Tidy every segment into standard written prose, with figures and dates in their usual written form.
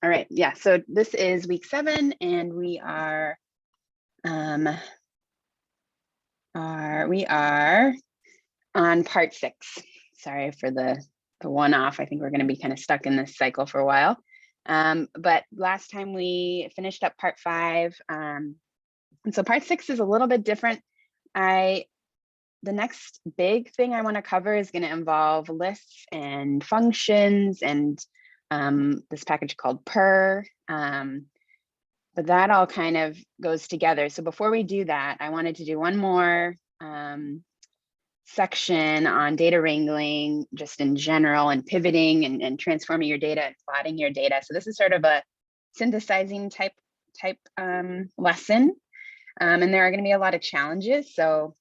All right, yeah, so this is week 7 and we are on part 6. Sorry for the one-off. I think we're going to be kind of stuck in this cycle for a while. But last time we finished up part 5. And so part 6 is a little bit different. The next big thing I want to cover is going to involve lists and functions and this package called per. But that all kind of goes together. So before we do that, I wanted to do one more section on data wrangling, just in general, and pivoting and transforming your data and plotting your data. So this is sort of a synthesizing type lesson. And there are going to be a lot of challenges. So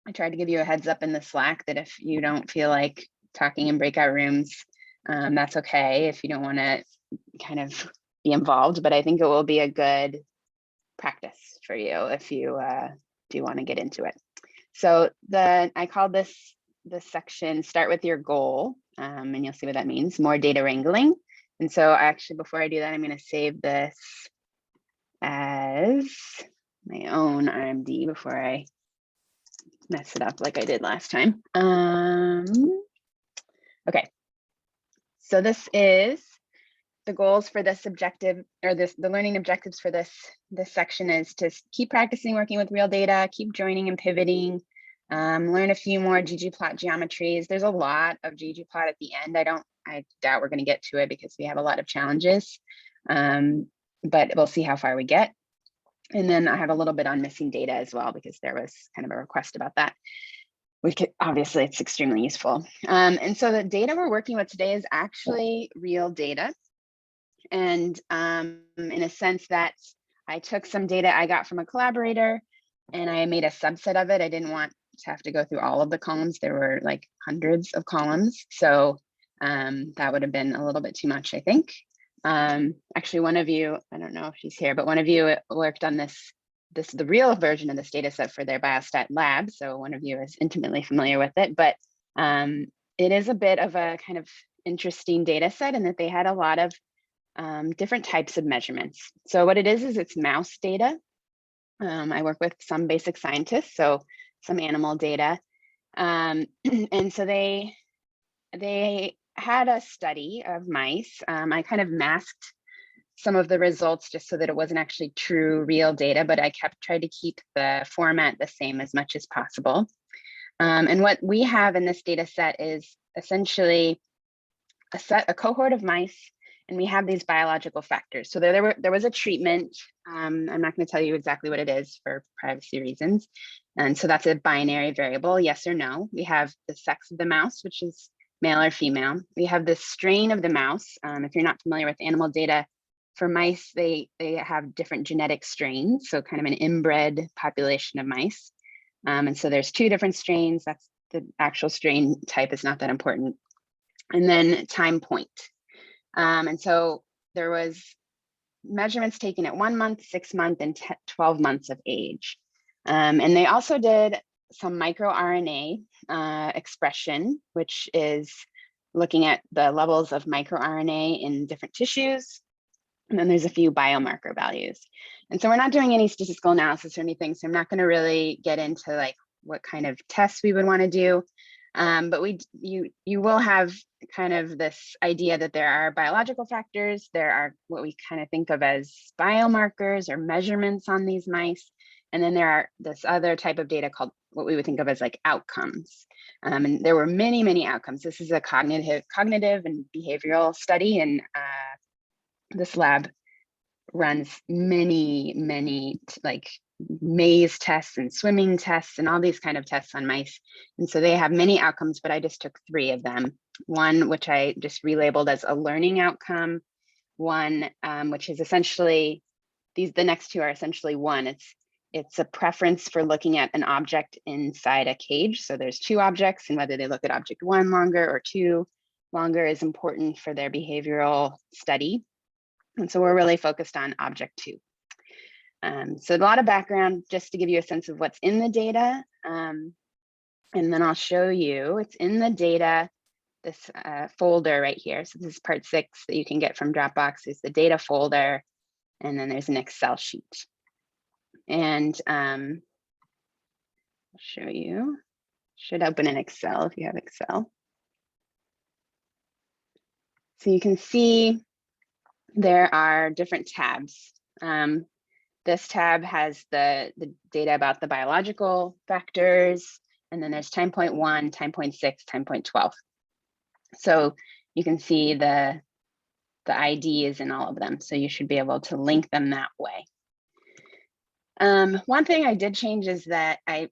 I tried to give you a heads up in the Slack that if you don't feel like talking in breakout rooms, that's okay if you don't want to kind of be involved, but I think it will be a good practice for you if you do want to get into it. So I call this section start with your goal, and you'll see what that means, more data wrangling. And so actually, before I do that, I'm going to save this as my own RMD before I mess it up like I did last time. Okay, so this is the goals for this objective, or the learning objectives for this section is to keep practicing working with real data, keep joining and pivoting, learn a few more ggplot geometries. There's a lot of ggplot at the end. I doubt we're going to get to it because we have a lot of challenges, but we'll see how far we get. And then I have a little bit on missing data as well, because there was kind of a request about that. Obviously, it's extremely useful. And so the data we're working with today is actually real data. And in a sense that I took some data I got from a collaborator and I made a subset of it. I didn't want to have to go through all of the columns. There were like hundreds of columns. So that would have been a little bit too much, I think. Actually, one of you, I don't know if she's here, but one of you worked on the real version of this data set for their biostat lab. So one of you is intimately familiar with it, but it is a bit of a kind of interesting data set in that they had a lot of different types of measurements. So what it is it's mouse data. I work with some basic scientists, so some animal data. And so they had a study of mice. I kind of masked some of the results just so that it wasn't actually true real data, but I tried to keep the format the same as much as possible. And what we have in this data set is essentially a cohort of mice, and we have these biological factors. So there was a treatment. I'm not going to tell you exactly what it is for privacy reasons. And so that's a binary variable, yes or no. We have the sex of the mouse, which is male or female. We have the strain of the mouse. If you're not familiar with animal data, for mice, they have different genetic strains, so kind of an inbred population of mice. And so there's 2 different strains. That's the actual strain type is not that important. And then time point. And so there was measurements taken at 1 month, 6 months, and 12 months of age. And they also did some microRNA expression, which is looking at the levels of microRNA in different tissues. And then there's a few biomarker values. And so we're not doing any statistical analysis or anything, so I'm not going to really get into like what kind of tests we would want to do. But you will have kind of this idea that there are biological factors, there are what we kind of think of as biomarkers or measurements on these mice, and then there are this other type of data called what we would think of as like outcomes. And there were many, many outcomes. This is a cognitive and behavioral study, and this lab runs many like maze tests and swimming tests and all these kind of tests on mice. And so they have many outcomes, but I just took 3 of them. One, which I just relabeled as a learning outcome. One, which is essentially, the next 2 are essentially one. It's a preference for looking at an object inside a cage. So there's 2 objects, and whether they look at object 1 longer or 2 longer is important for their behavioral study. And so we're really focused on object 2. So a lot of background just to give you a sense of what's in the data. And then I'll show you, it's in the data folder right here. So this is part 6 that you can get from Dropbox. Is the data folder, and then there's an Excel sheet. And I'll show you. Should open in Excel if you have Excel. So you can see there are different tabs. This tab has the data about the biological factors, and then there's time point 1, time point 6, time point 12. So you can see the ID is in all of them. So you should be able to link them that way. One thing I did change is that I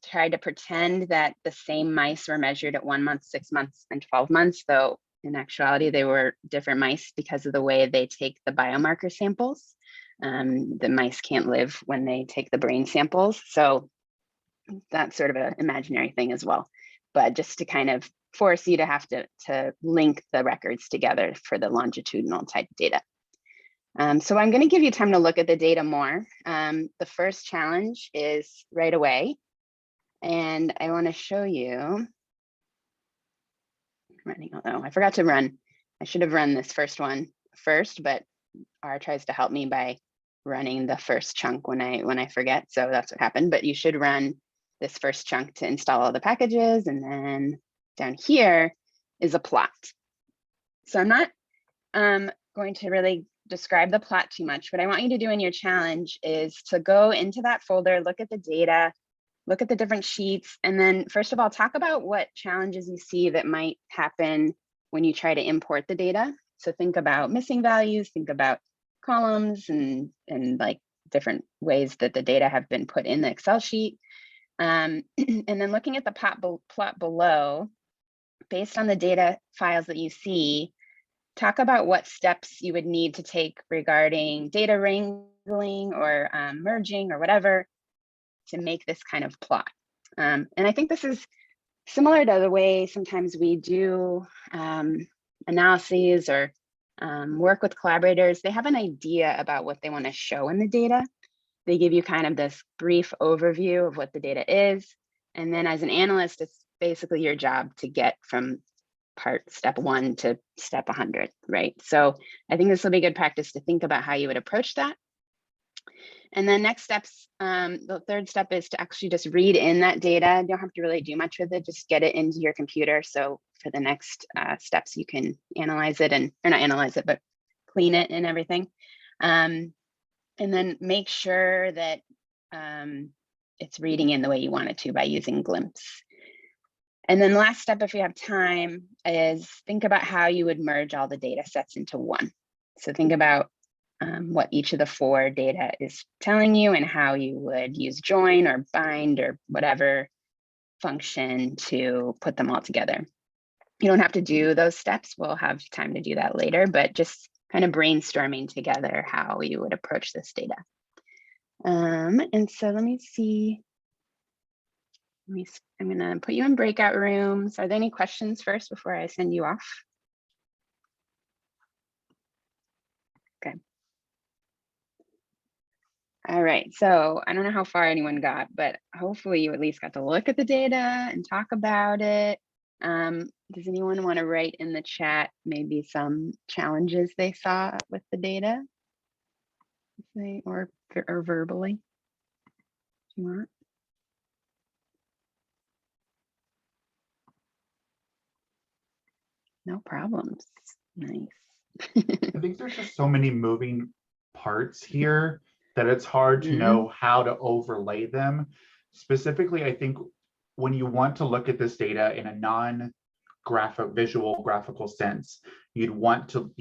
tried to pretend that the same mice were measured at 1 month, 6 months, and 12 months, though in actuality, they were different mice because of the way they take the biomarker samples. The mice can't live when they take the brain samples. So that's sort of an imaginary thing as well. But just to kind of force you to have to link the records together for the longitudinal type data. So I'm going to give you time to look at the data more. The first challenge is right away. And I want to show you. Oh, I forgot to run. I should have run this first one first, but R tries to help me by running the first chunk when I forget. So that's what happened. But you should run this first chunk to install all the packages, and then down here is a plot. So I'm not going to really describe the plot too much. What I want you to do in your challenge is to go into that folder, look at the data, look at the different sheets, and then first of all, talk about what challenges you see that might happen when you try to import the data. So think about missing values, think about columns and like different ways that the data have been put in the Excel sheet. And then looking at the plot below, based on the data files that you see, talk about what steps you would need to take regarding data wrangling or merging or whatever to make this kind of plot. And I think this is similar to the way sometimes we do analyses or work with collaborators. They have an idea about what they want to show in the data. They give you kind of this brief overview of what the data is. And then as an analyst, it's basically your job to get from step 1 to step 100, right? So I think this will be good practice to think about how you would approach that. And then next steps, the third step is to actually just read in that data. You don't have to really do much with it, just get it into your computer. So for the next steps, you can analyze it or not analyze it, but clean it and everything. And then make sure that it's reading in the way you want it to by using Glimpse. And then the last step, if you have time, is think about how you would merge all the data sets into one. So think about what each of the 4 data is telling you and how you would use join or bind or whatever function to put them all together. You don't have to do those steps. We'll have time to do that later, but just kind of brainstorming together how you would approach this data. And so let me see. I'm going to put you in breakout rooms. Are there any questions first before I send you off? Okay. All right, so I don't know how far anyone got, but hopefully you at least got to look at the data and talk about it. Does anyone want to write in the chat maybe some challenges they saw with the data? Or verbally, if you want. No problems. Nice. I think there's just so many moving parts here that it's hard to know how to overlay them. Specifically, I think when you want to look at this data in a graphical sense, you'd want to,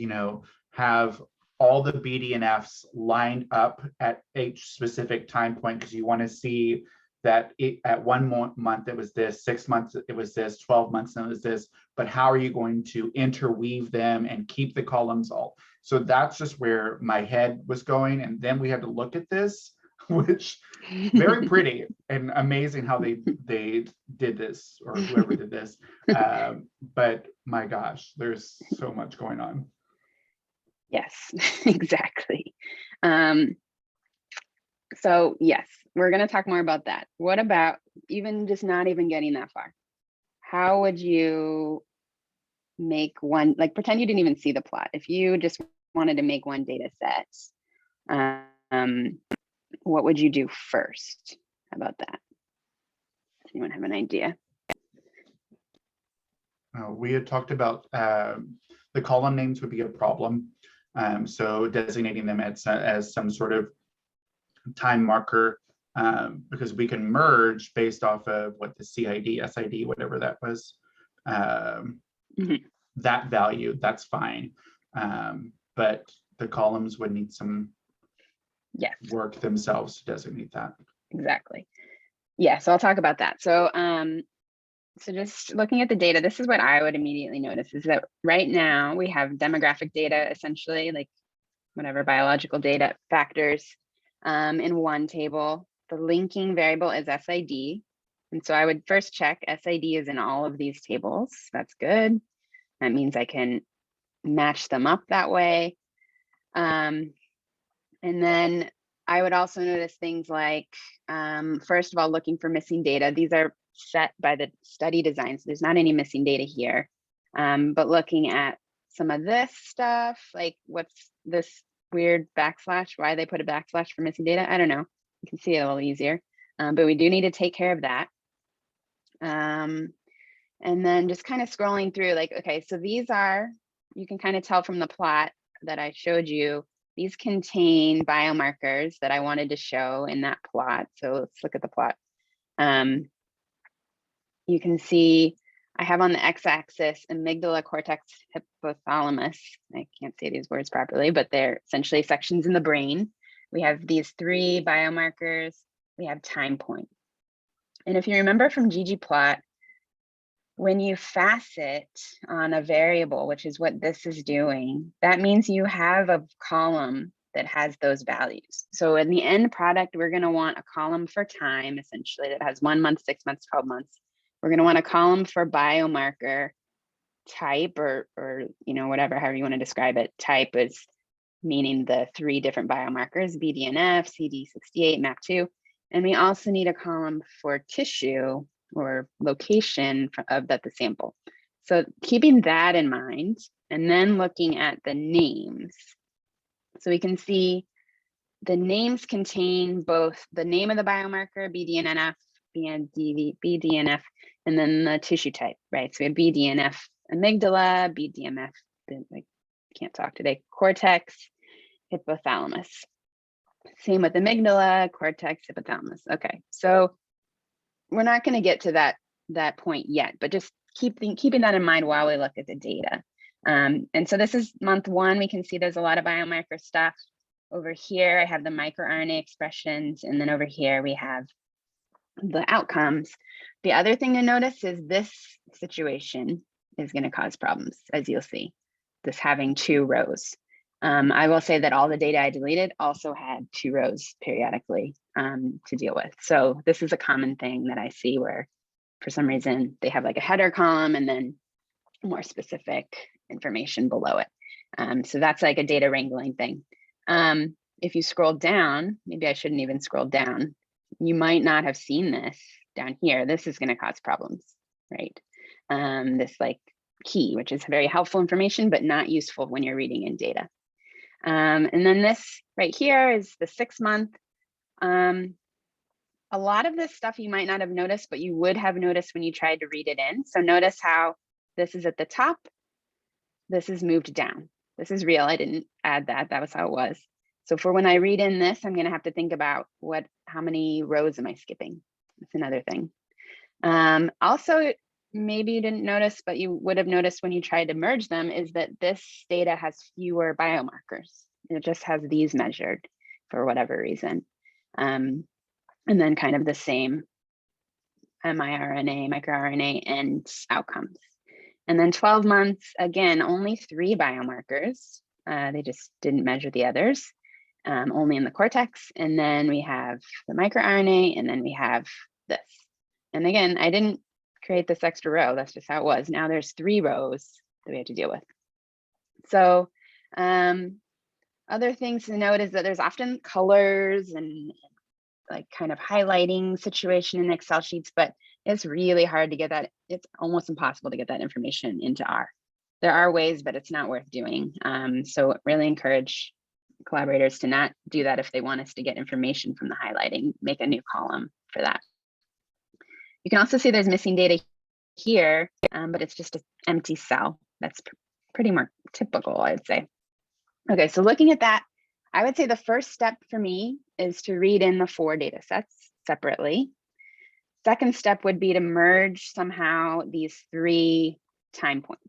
have all the BDNFs lined up at each specific time point, because you want to see that at 1 month it was this, 6 months it was this, 12 months it was this, but how are you going to interweave them and keep the columns all? So that's just where my head was going. And then we had to look at this, which very pretty and amazing how they did this, or whoever did this. But my gosh, there's so much going on. Yes, exactly. So yes, we're going to talk more about that. What about even just not even getting that far? How would you make one, like pretend you didn't even see the plot. If you just wanted to make one data set, what would you do first? How about that? Does anyone have an idea? We had talked about the column names would be a problem. So designating them as some sort of time marker, because we can merge based off of what the CID, SID, whatever that was, that value, that's fine. But the columns would need some work themselves to designate that. Exactly. Yeah, so I'll talk about that. So, so just looking at the data, this is what I would immediately notice is that right now we have demographic data, essentially like whatever biological data factors in one table. The linking variable is SID. And so I would first check SID is in all of these tables. That's good. That means I can match them up that way. And then I would also notice things like, first of all, looking for missing data. These are set by the study design, so there's not any missing data here. But looking at some of this stuff, like what's this weird backslash, why they put a backslash for missing data, I don't know. You can see it a little easier, but we do need to take care of that. And then just kind of scrolling through like, okay, so these are, you can kind of tell from the plot that I showed you, these contain biomarkers that I wanted to show in that plot. So let's look at the plot. You can see I have on the x-axis amygdala, cortex, hypothalamus. I can't say these words properly, but they're essentially sections in the brain. We have these 3 biomarkers. We have time point. And if you remember from ggplot, when you facet on a variable, which is what this is doing, that means you have a column that has those values. So in the end product, we're going to want a column for time, essentially, that has 1 month, 6 months, 12 months. We're going to want a column for biomarker type or you know, whatever, however you want to describe it. Type is meaning the 3 different biomarkers, BDNF, CD68, MAP2. And we also need a column for tissue or location of the sample. So keeping that in mind, and then looking at the names. So we can see the names contain both the name of the biomarker, BDNF, BDNF, and then the tissue type, right? So we have BDNF amygdala, BDNF, I can't talk today, cortex, hypothalamus. Same with amygdala, cortex, hypothalamus. Okay, so we're not going to get to that point yet, but just keeping that in mind while we look at the data. And so this is month 1. We can see there's a lot of biomarker stuff. Over here, I have the microRNA expressions, and then over here we have the outcomes. The other thing to notice is this situation is going to cause problems, as you'll see, this having 2 rows. I will say that all the data I deleted also had 2 rows periodically to deal with. So this is a common thing that I see where for some reason they have like a header column and then more specific information below it. So that's like a data wrangling thing. If you scroll down, maybe I shouldn't even scroll down. You might not have seen this down here. This is going to cause problems, right? This like key, which is very helpful information, but not useful when you're reading in data. And then this right here is the 6 month. A lot of this stuff you might not have noticed, but you would have noticed when you tried to read it in. So notice how this is at the top. This is moved down. This is real. I didn't add that. That was how it was. So for when I read in this, I'm going to have to think about how many rows am I skipping? That's another thing. Also, maybe you didn't notice, but you would have noticed when you tried to merge them, is that this data has fewer biomarkers. It just has these measured for whatever reason. And then kind of the same miRNA, microRNA, and outcomes. And then 12 months, again, only 3 biomarkers. They just didn't measure the others, only in the cortex. And then we have the microRNA, and then we have this. And again, I didn't create this extra row. That's just how it was. Now there's 3 rows that we have to deal with. So other things to note is that there's often colors and like kind of highlighting situation in Excel sheets, but it's really hard to get that. It's almost impossible to get that information into R. There are ways, but it's not worth doing. So really encourage collaborators to not do that if they want us to get information from the highlighting, make a new column for that. You can also see there's missing data here, but it's just an empty cell. That's pretty more typical, I'd say. Okay, so looking at that, I would say the first step for me is to read in the 4 data sets separately. Second step would be to merge somehow these 3 time points.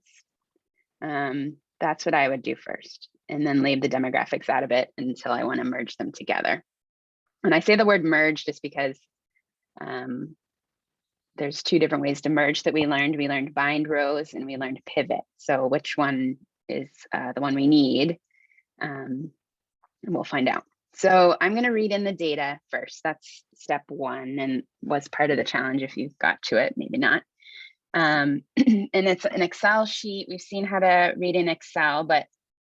That's what I would do first, and then leave the demographics out of it until I want to merge them together. And I say the word merge just because there's 2 different ways to merge that we learned. We learned bind rows and we learned pivot. So which one is the one we need? And we'll find out. So I'm going to read in the data first. That's step 1 and was part of the challenge if you got to it, maybe not. And it's an Excel sheet. We've seen how to read in Excel, but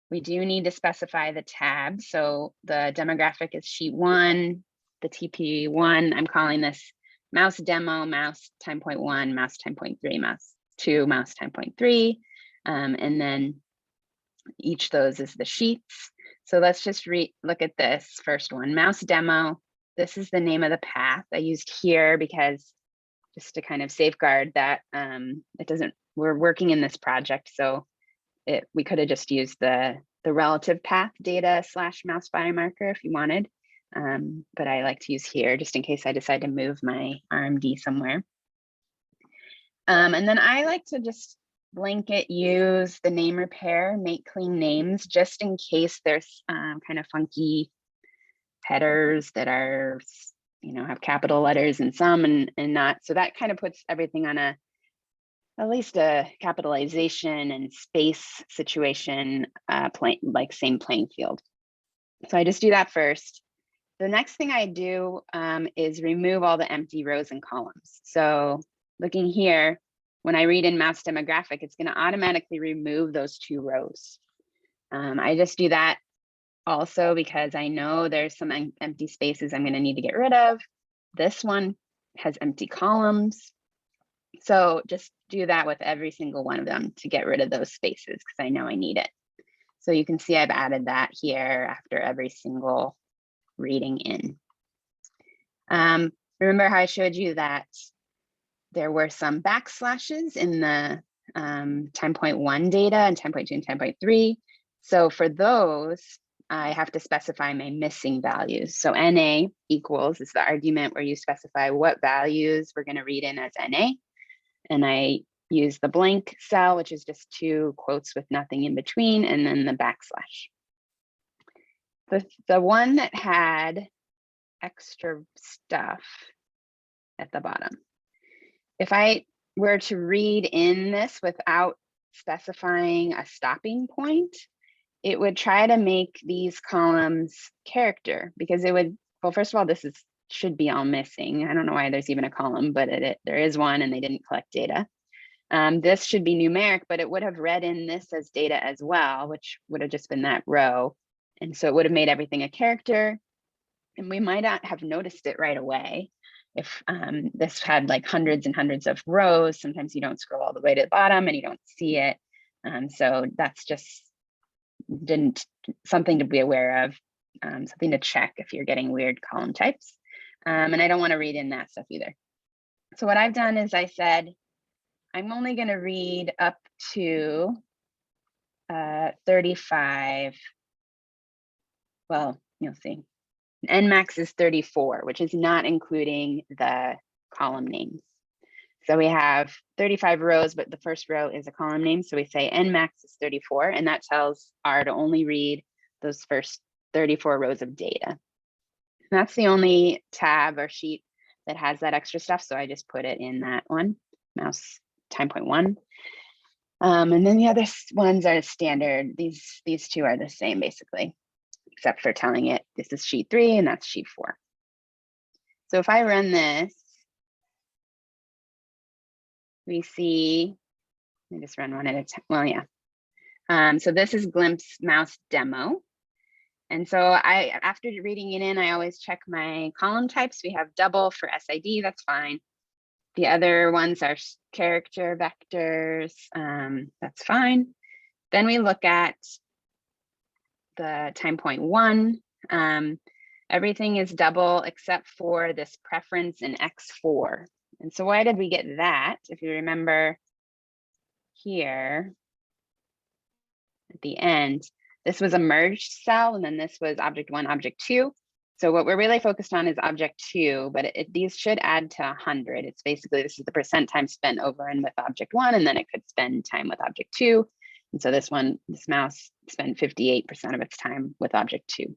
we do need to specify the tab. So the demographic is sheet 1, the TP1. I'm calling this mouse demo, mouse time point 1, mouse time point 3, mouse 2, mouse time point 3. And then each of those is the sheets. So let's just look at this first one, mouse demo. This is the name of the path I used here because just to kind of safeguard that it doesn't, we're working in this project. So we could have just used the relative path data / mouse biomarker if you wanted. But I like to use here just in case I decide to move my RMD somewhere. And then I like to just blanket use the name repair, make clean names, just in case there's kind of funky headers that are, have capital letters in some and not. So that kind of puts everything on at least a capitalization and space situation, like same playing field. So I just do that first. The next thing I do is remove all the empty rows and columns. So looking here, when I read in mouse demographic, it's going to automatically remove those 2 rows. I just do that also because I know there's some empty spaces I'm going to need to get rid of. This one has empty columns. So just do that with every single one of them to get rid of those spaces because I know I need it. So you can see I've added that here after every single reading in. Remember how I showed you that there were some backslashes in the time point 1 data and time point 2 and time point 3. So for those, I have to specify my missing values. So NA equals is the argument where you specify what values we're going to read in as NA. And I use the blank cell, which is just 2 quotes with nothing in between, and then the backslash. The one that had extra stuff at the bottom. If I were to read in this without specifying a stopping point, it would try to make these columns character because it would, well, first of all, this should be all missing. I don't know why there's even a column, but there is one and they didn't collect data. This should be numeric, but it would have read in this as data as well, which would have just been that row. And so it would have made everything a character. And we might not have noticed it right away. If this had like hundreds and hundreds of rows, sometimes you don't scroll all the way to the bottom and you don't see it. So that's just something to be aware of, something to check if you're getting weird column types. And I don't want to read in that stuff either. So what I've done is I said, I'm only going to read up to 35. Well, you'll see. Nmax is 34, which is not including the column names. So we have 35 rows, but the first row is a column name. So we say Nmax is 34, and that tells R to only read those first 34 rows of data. And that's the only tab or sheet that has that extra stuff. So I just put it in that one, mouse time point 1. And then the other ones are standard. These 2 are the same basically, except for telling it this is sheet 3 and that's sheet 4. So if I run this, we see, let me just run one at a time. Well, yeah. So this is Glimpse mouse demo. And so after reading it in, I always check my column types. We have double for SID, that's fine. The other ones are character vectors, that's fine. Then we look at the time point 1. Everything is double except for this preference in X4. And so why did we get that? If you remember here at the end, this was a merged cell, and then this was object 1, object 2. So what we're really focused on is object 2, but these should add to 100. It's basically, this is the percent time spent over and with object 1, and then it could spend time with object 2. And so this mouse spent 58% of its time with object 2.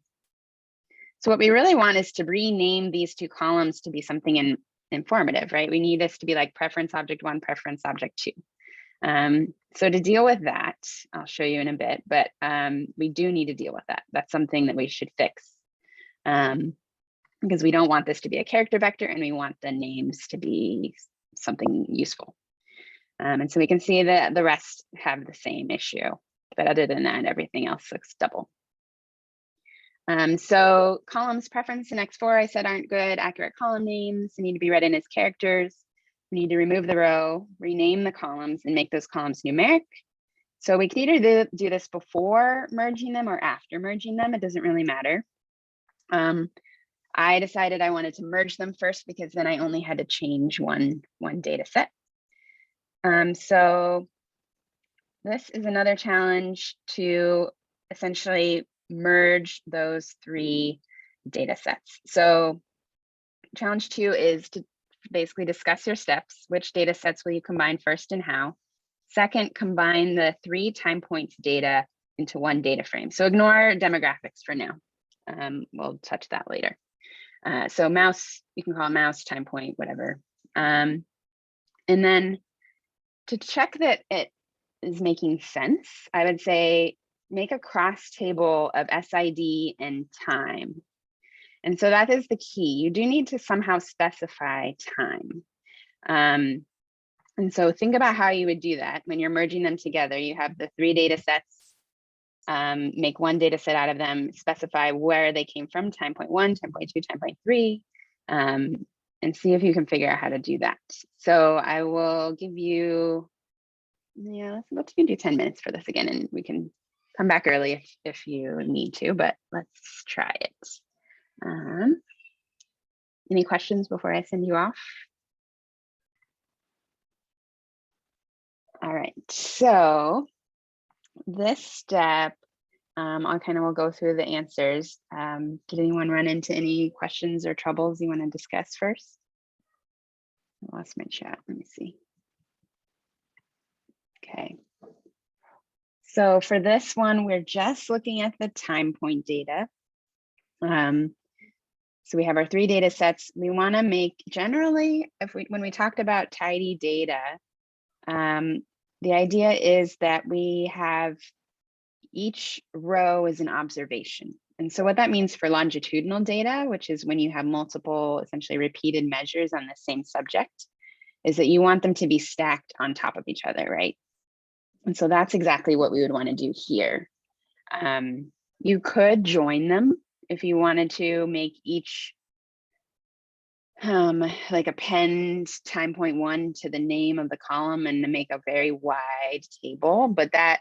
So what we really want is to rename these two columns to be something informative, right? We need this to be like preference object 1, preference object 2. So to deal with that, I'll show you in a bit, but we do need to deal with that. That's something that we should fix, because we don't want this to be a character vector, and we want the names to be something useful. And so we can see that the rest have the same issue, but other than that, everything else looks double. So columns preference in X4, I said, aren't good. Accurate column names need to be read in as characters. We need to remove the row, rename the columns, and make those columns numeric. So we can either do this before merging them or after merging them. It doesn't really matter. I decided I wanted to merge them first because then I only had to change one data set. So this is another challenge to essentially merge those 3 data sets. So challenge 2 is to basically discuss your steps. Which data sets will you combine first and how? Second, combine the 3 time points data into one data frame. So ignore demographics for now. We'll touch that later. So mouse, you can call it mouse, time point, whatever. And then to check that it is making sense, I would say make a cross table of SID and time. And so that is the key. You do need to somehow specify time. And so think about how you would do that when you're merging them together. You have the 3 data sets, make one data set out of them, specify where they came from, time point 1, time point 2, time point 3, and see if you can figure out how to do that. So I will give you, let's do 10 minutes for this again, and we can come back early if you need to, but let's try it. Any questions before I send you off? All right, so this step, we'll go through the answers. Did anyone run into any questions or troubles you want to discuss first? I lost my chat, let me see. Okay. So for this one, we're just looking at the time point data. So we have our 3 data sets. We want to make, generally, when we talked about tidy data, the idea is that we have each row is an observation. And so what that means for longitudinal data, which is when you have multiple, essentially repeated measures on the same subject, is that you want them to be stacked on top of each other, right? And so that's exactly what we would want to do here. You could join them if you wanted to make each like append time point 1 to the name of the column and to make a very wide table, but that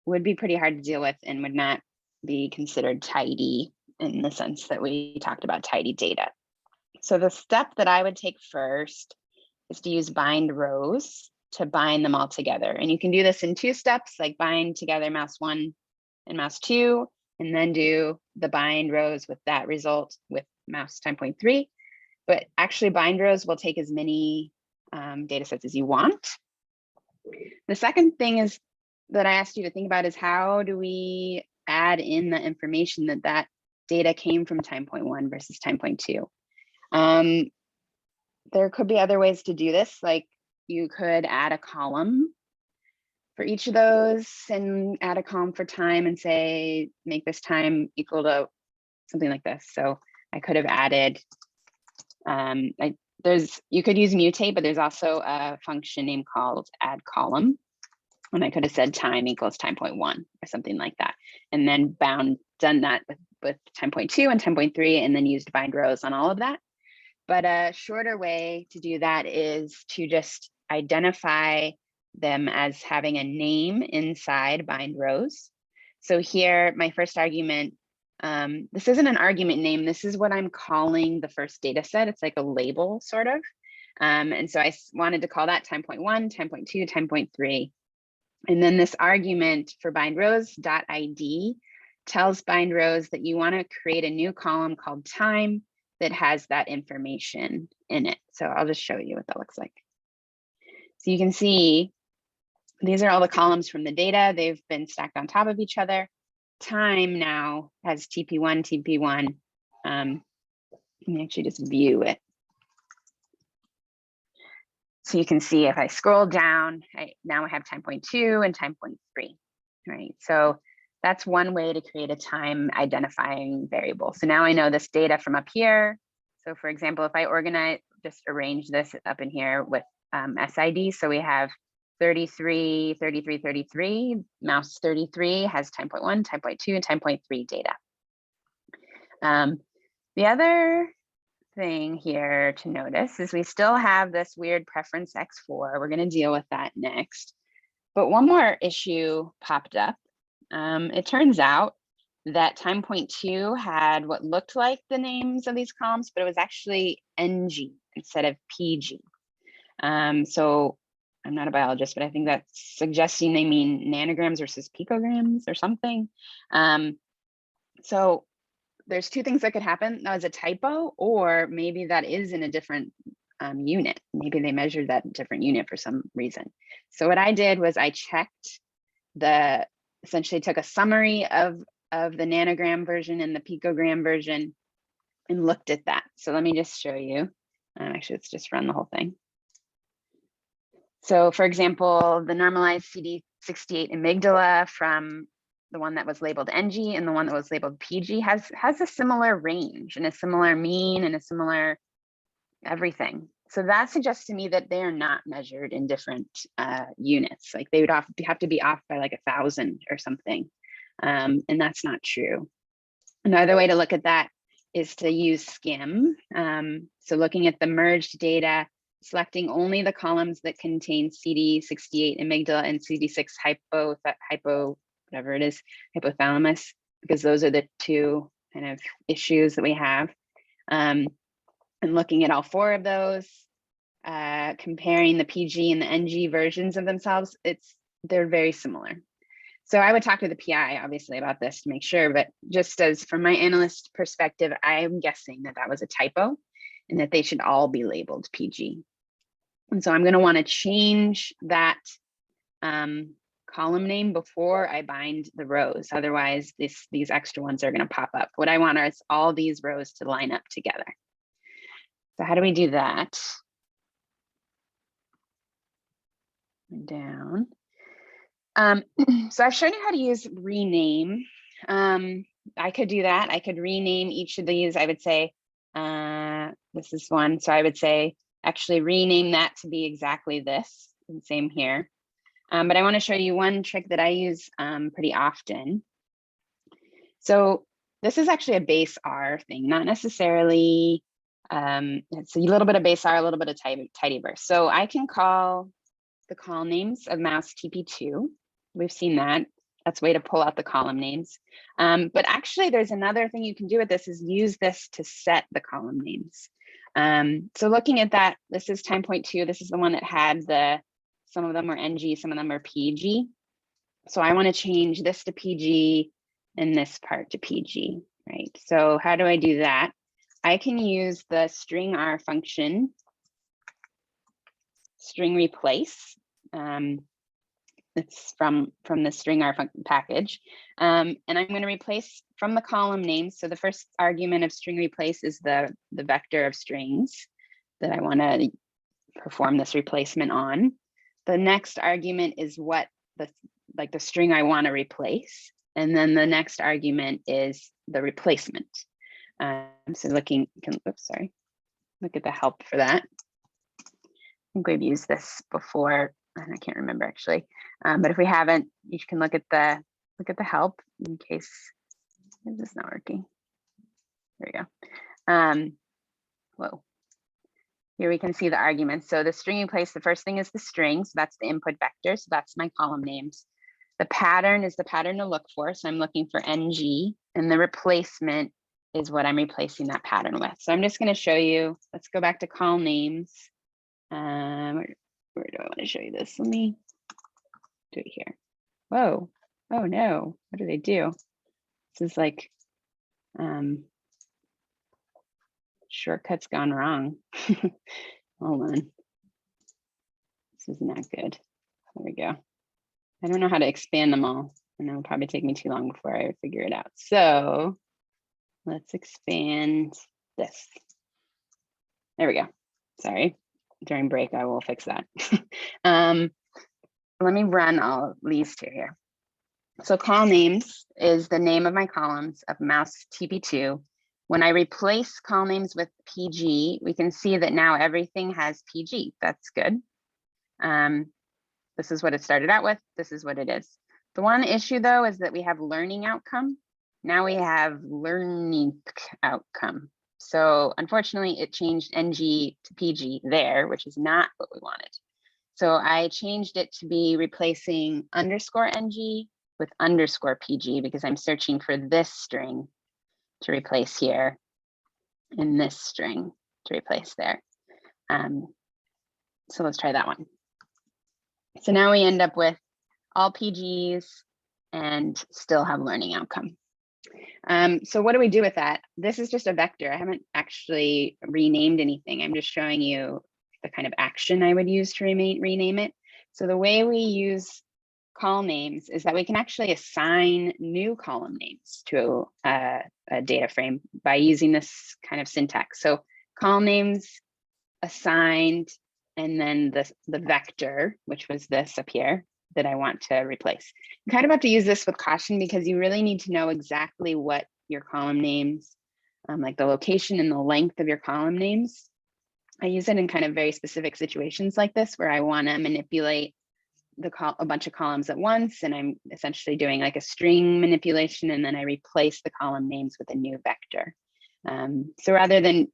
would be pretty hard to deal with and would not be considered tidy in the sense that we talked about tidy data. So the step that I would take first is to use bind rows to bind them all together. And you can do this in 2 steps, like bind together mouse 1 and mouse 2, and then do the bind rows with that result with mouse time point 3. But actually bind rows will take as many data sets as you want. The second thing is that I asked you to think about is how do we add in the information that data came from time point 1 versus time point 2. There could be other ways to do this, like you could add a column for each of those and add a column for time and say, make this time equal to something like this. So I could have added, you could use mutate, but there's also a function name called add column. And I could have said time equals time point 1 or something like that. And then done that with time point 2 and time point 3, and then used bind rows on all of that. But a shorter way to do that is to just identify them as having a name inside bind rows. So here, my first argument, this isn't an argument name. This is what I'm calling the first data set. It's like a label sort of. And so I wanted to call that time point 1, time point 2, time point 3. And then this argument for bind rows.id tells bind rows that you want to create a new column called time that has that information in it. So I'll just show you what that looks like. So you can see these are all the columns from the data. They've been stacked on top of each other. Time now has TP1, TP1. Let me actually just view it. So you can see if I scroll down, now I have time point 2 and time point 3, right? So that's one way to create a time identifying variable. So now I know this data from up here. So for example, if I just arrange this up in here with SID, so we have 33, 33, 33, mouse 33 has time point 1, time point 2, and time point 3 data. The other thing here to notice is we still have this weird preference X4. We're going to deal with that next. But one more issue popped up. It turns out that time point 2 had what looked like the names of these columns, but it was actually NG instead of PG. So I'm not a biologist, but I think that's suggesting they mean nanograms versus picograms or something. So there's two things that could happen. That was a typo, or maybe that is in a different unit. Maybe they measured that different unit for some reason. So what I did was I checked essentially took a summary of the nanogram version and the picogram version and looked at that. So let me just show you. Actually, let's just run the whole thing. So for example, the normalized CD68 amygdala from the one that was labeled NG and the one that was labeled PG has a similar range and a similar mean and a similar everything. So that suggests to me that they are not measured in different units. Like they would have to be off by like 1,000 or something. And that's not true. Another way to look at that is to use skim. So looking at the merged data, selecting only the columns that contain CD68 amygdala and CD6 hypo, whatever it is, hypothalamus, because those are the two kind of issues that we have. And looking at all four of those, comparing the PG and the NG versions of themselves, they're very similar. So I would talk to the PI obviously about this to make sure, but just as from my analyst perspective, I'm guessing that that was a typo and that they should all be labeled PG. And so I'm going to want to change that column name before I bind the rows. Otherwise, these extra ones are going to pop up. What I want is all these rows to line up together. So how do we do that? Down. So I've shown you how to use rename. I could do that. I could rename each of these. I would say, this is one. So I would say, actually rename that to be exactly this, and same here. But I want to show you one trick that I use pretty often. So this is actually a base R thing, not necessarily, it's a little bit of base R, a little bit of tidyverse. So I can call the call names of mouse TP2. We've seen that. That's a way to pull out the column names. But actually there's another thing you can do with this is use this to set the column names. So looking at that, this is time point 2. This is the one that had some of them were NG, some of them are PG. So I want to change this to PG and this part to PG, right? So how do I do that? I can use the string R function, string replace. It's from the string R package. And I'm going to replace from the column names. So the first argument of string replace is the vector of strings that I want to perform this replacement on. The next argument is what the string I want to replace. And then the next argument is the replacement. So look at the help for that. I think we've used this before, and I can't remember actually. But if we haven't, you can look at the help in case this is not working. There we go. Whoa. Here we can see the arguments. So the string you place, the first thing is the string. So that's the input vector. So that's my column names. The pattern is the pattern to look for. So I'm looking for NG, and the replacement is what I'm replacing that pattern with. So I'm just going to show you. Let's go back to column names. Where do I want to show you this? Let me do it here. Whoa. Oh no. What do they do? This is like shortcuts gone wrong. Hold on. This is not good. There we go. I don't know how to expand them all, and it'll probably take me too long before I figure it out. So let's expand this. There we go. Sorry. During break, I will fix that. Let me run all of these two here. So call names is the name of my columns of mouse TP2. When I replace call names with PG, we can see that now everything has PG. That's good. This is what it started out with. This is what it is. The one issue though is that we have learning outcome. Now we have learning outcome. So unfortunately it changed NG to PG there, which is not what we wanted. So I changed it to be replacing underscore NG with underscore PG because I'm searching for this string to replace here and this string to replace there. So let's try that one. So now we end up with all PGs and still have learning outcome. So what do we do with that? This is just a vector. I haven't actually renamed anything. I'm just showing you the kind of action I would use to rename it. So the way we use column names is that we can actually assign new column names to a data frame by using this kind of syntax. So column names assigned, and then the vector, which was this up here, that I want to replace. You kind of have to use this with caution because you really need to know exactly what your column names, like the location and the length of your column names. I use it in kind of very specific situations like this where I want to manipulate a bunch of columns at once, and I'm essentially doing like a string manipulation, and then I replace the column names with a new vector. So rather than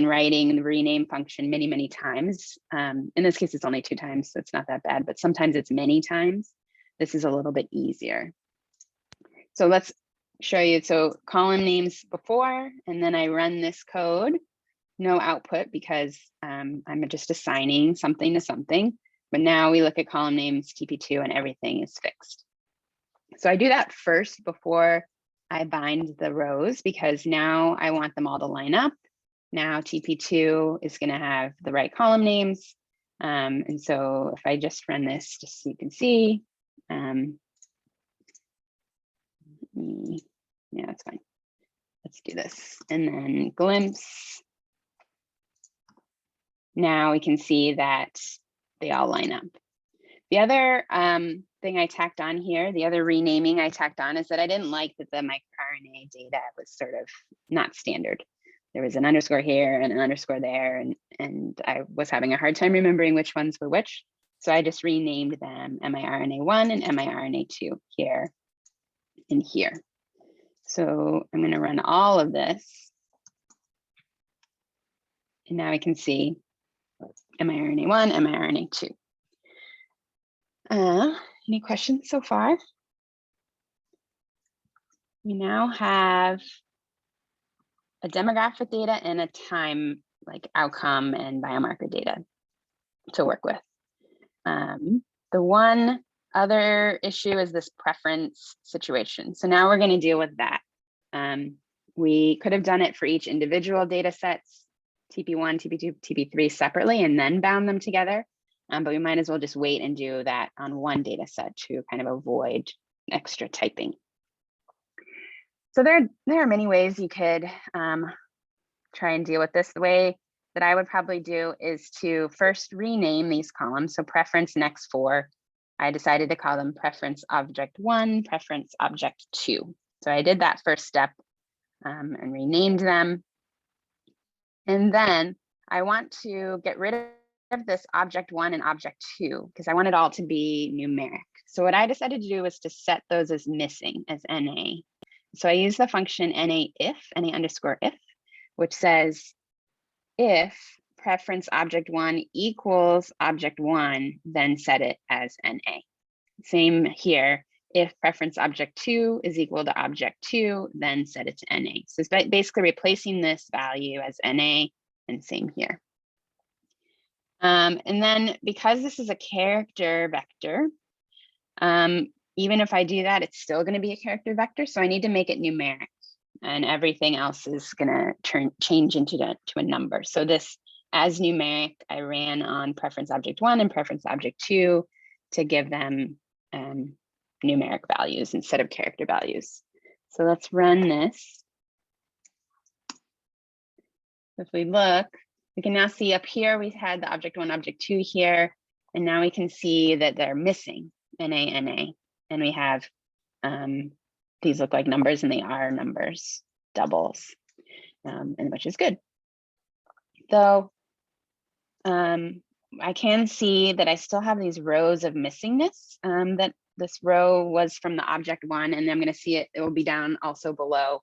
writing the rename function many times, in this case, it's only 2 times, so it's not that bad, but sometimes it's many times. This is a little bit easier. So let's show you. So column names before, and then I run this code, no output because I'm just assigning something to something. But now we look at column names TP2 and everything is fixed. So I do that first before I bind the rows because now I want them all to line up. Now TP2 is going to have the right column names. And so if I just run this, just so you can see, yeah, that's fine. Let's do this. And then glimpse. Now we can see that they all line up. The other thing I tacked on here, the other renaming I tacked on is that I didn't like that the microRNA data was sort of not standard. There was an underscore here and an underscore there, and I was having a hard time remembering which ones were which. So I just renamed them miRNA1 and miRNA2 here and here. So I'm going to run all of this. And now I can see miRNA1, miRNA2. Any questions so far? We now have a demographic data and a time, like outcome and biomarker data to work with. The one other issue is this preference situation. So now we're going to deal with that. We could have done it for each individual data sets, TP1, TP2, TP3 separately, and then bound them together. But we might as well just wait and do that on one data set to kind of avoid extra typing. So there are many ways you could try and deal with this. The way that I would probably do is to first rename these columns. So preference next 4, I decided to call them preference object 1, preference object 2. So I did that first step and renamed them. And then I want to get rid of this object 1 and object 2 because I want it all to be numeric. So what I decided to do was to set those as missing, as NA. So I use the function NA underscore if, which says if preference object 1 equals object 1, then set it as NA. Same here. If preference object 2 is equal to object 2, then set it to NA. So it's basically replacing this value as NA, and same here. And then because this is a character vector, even if I do that, it's still going to be a character vector. So I need to make it numeric, and everything else is going to change into a number. So this as numeric, I ran on preference object 1 and preference object 2 to give them numeric values instead of character values. So let's run this. If we look, we can now see up here, we had the object 1, object 2 here, and now we can see that they're missing NA, NA, and we have, these look like numbers and they are numbers, doubles, and which is good. Though I can see that I still have these rows of missingness, that this row was from the object 1, and I'm going to see it will be down also below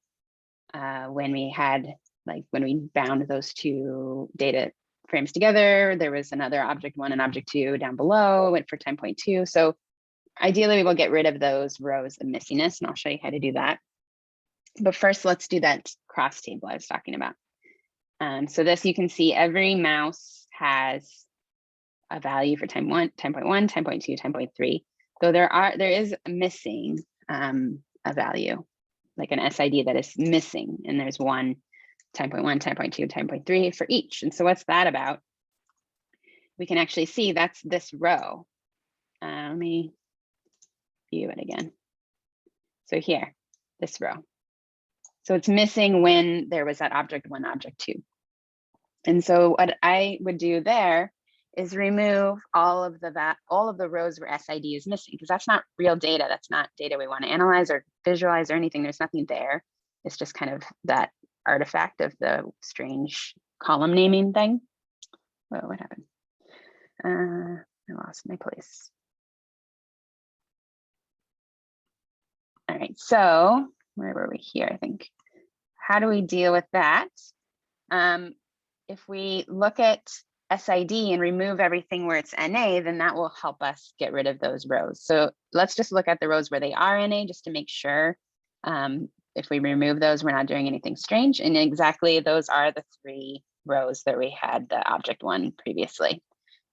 when we had, like when we bound those two data frames together, there was another object 1 and object 2 down below, went for 10.2. So ideally we will get rid of those rows of missingness, and I'll show you how to do that. But first, let's do that cross table I was talking about. So this, you can see every mouse has a value for 10.1, 10.2, 10.3. So there is missing a value, like an SID that is missing, and there's one 10.1, 10.2, 10.3 for each. And so what's that about? We can actually see that's this row. Let me view it again. So here, this row. So it's missing when there was that object 1, object 2. And so what I would do there is remove all of the rows where SID is missing, because that's not real data. That's not data we want to analyze or visualize or anything. There's nothing there. It's just kind of that artifact of the strange column naming thing. Whoa, what happened? I lost my place. All right, so where were we here? I think. How do we deal with that? If we look at SID and remove everything where it's NA, then that will help us get rid of those rows. So let's just look at the rows where they are NA just to make sure if we remove those, we're not doing anything strange. And exactly those are the 3 rows that we had the object 1 previously.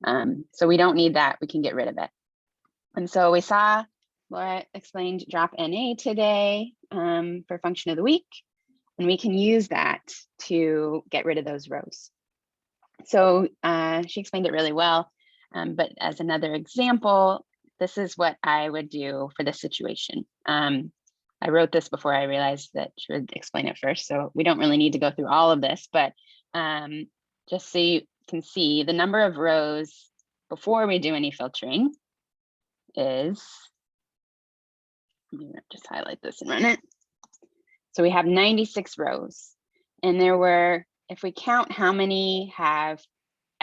So we don't need that, we can get rid of it. And so we saw Laura explained drop NA today for function of the week, and we can use that to get rid of those rows. So she explained it really well, but as another example, this is what I would do for this situation. I wrote this before I realized that she would explain it first, so we don't really need to go through all of this, but just so you can see the number of rows before we do any filtering is, let me just highlight this and run it. So we have 96 rows, and there were, if we count how many have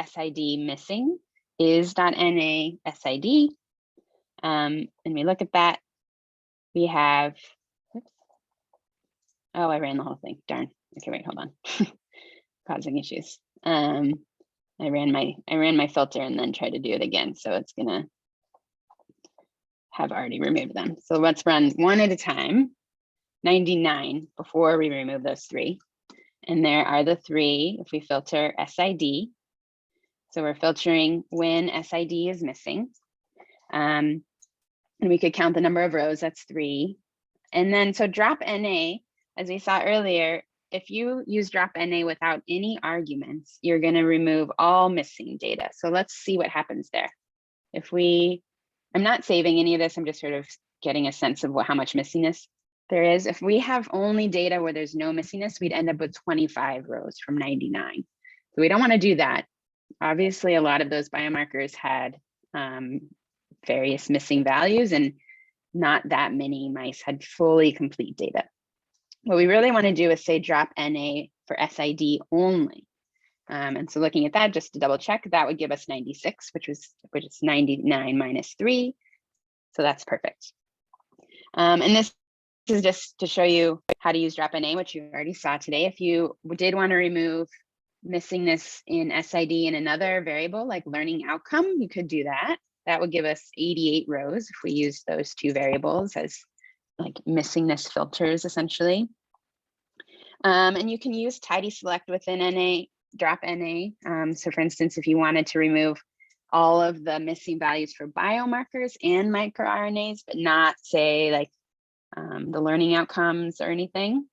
SID missing, is.NA SID, and we look at that, we have, oops, oh, I ran the whole thing, darn. Okay, wait, hold on, causing issues. I ran my filter and then tried to do it again, so it's gonna have already removed them. So let's run one at a time. 99 before we remove those 3. And there are the 3 if we filter SID. So we're filtering when SID is missing. And we could count the number of rows, that's 3. And then so drop NA, as we saw earlier, if you use drop NA without any arguments, you're going to remove all missing data. So let's see what happens there. If we, I'm not saving any of this, I'm just sort of getting a sense of how much missingness there is. If we have only data where there's no missingness, we'd end up with 25 rows from 99. So we don't want to do that. Obviously, a lot of those biomarkers had various missing values, and not that many mice had fully complete data. What we really want to do is say drop NA for SID only. And so looking at that, just to double check, that would give us 96, which is 99 minus 3. So that's perfect. And this is just to show you how to use drop NA, which you already saw today. If you did want to remove missingness in SID in another variable like learning outcome, you could do that. That would give us 88 rows if we use those two variables as like missingness filters essentially. And you can use tidy select within NA, drop NA. So for instance, if you wanted to remove all of the missing values for biomarkers and microRNAs, but not say like the learning outcomes or anything,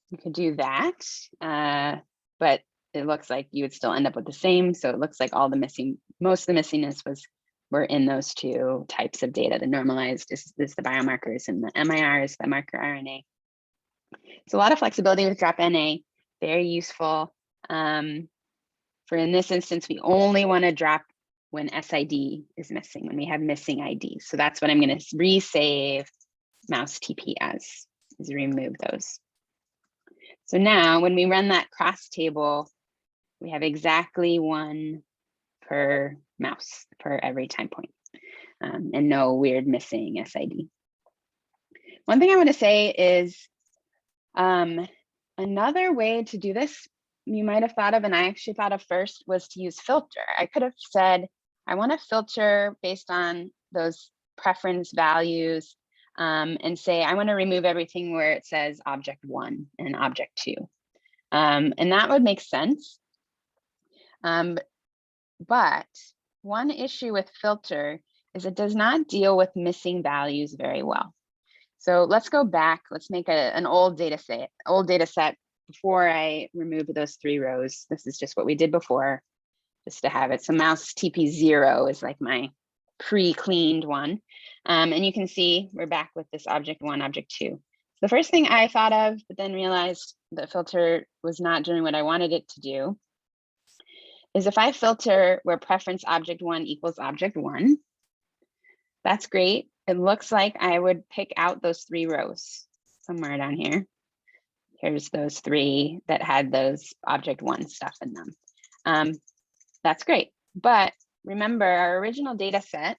you could do that. But it looks like you would still end up with the same. So it looks like all the most of the missingness were in those two types of data. The normalized is the biomarkers and the MIR is the microRNA. So a lot of flexibility with drop NA, very useful. For in this instance, we only want to drop when SID is missing, when we have missing IDs. So that's what I'm going to resave mouse TP as, is remove those. So now when we run that cross table, we have exactly one per mouse for every time point, and no weird missing SID. One thing I want to say is another way to do this you might have thought of, and I actually thought of first, was to use filter. I could have said, I want to filter based on those preference values and say, I want to remove everything where it says object 1 and object 2. And that would make sense. But one issue with filter is it does not deal with missing values very well. So let's go back. Let's make an old data set before I remove those 3 rows. This is just what we did before, just to have it. So mouse TP0 is like my pre-cleaned one. And you can see we're back with this object 1, object 2. The first thing I thought of, but then realized the filter was not doing what I wanted it to do, is if I filter where preference object 1 equals object 1, that's great. It looks like I would pick out those 3 rows somewhere down here. Here's those 3 that had those object 1 stuff in them. That's great. But remember, our original data set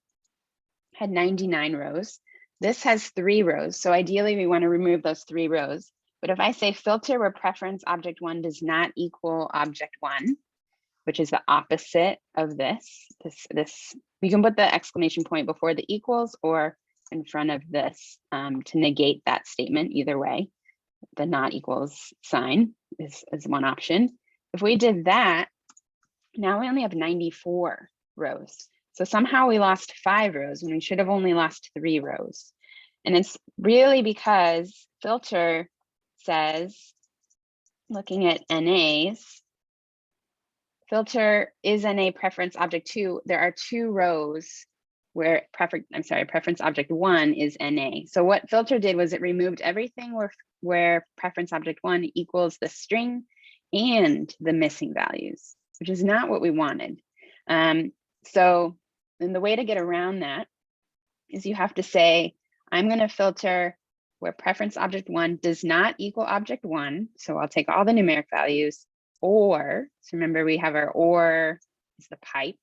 had 99 rows. This has 3 rows. So ideally, we want to remove those 3 rows. But if I say filter where preference object 1 does not equal object 1, which is the opposite of this, we can put the exclamation point before the equals or in front of this to negate that statement. Either way, the not equals sign is one option. If we did that, now we only have 94 rows. So somehow we lost 5 rows when we should have only lost 3 rows. And it's really because filter says, looking at NAs, filter is NA preference object 2. There are 2 rows where preference object 1 is NA. So what filter did was it removed everything where preference object 1 equals the string and the missing values, which is not what we wanted. So then the way to get around that is you have to say, I'm going to filter where preference object 1 does not equal object 1. So I'll take all the numeric values, or, so remember we have our or is the pipe,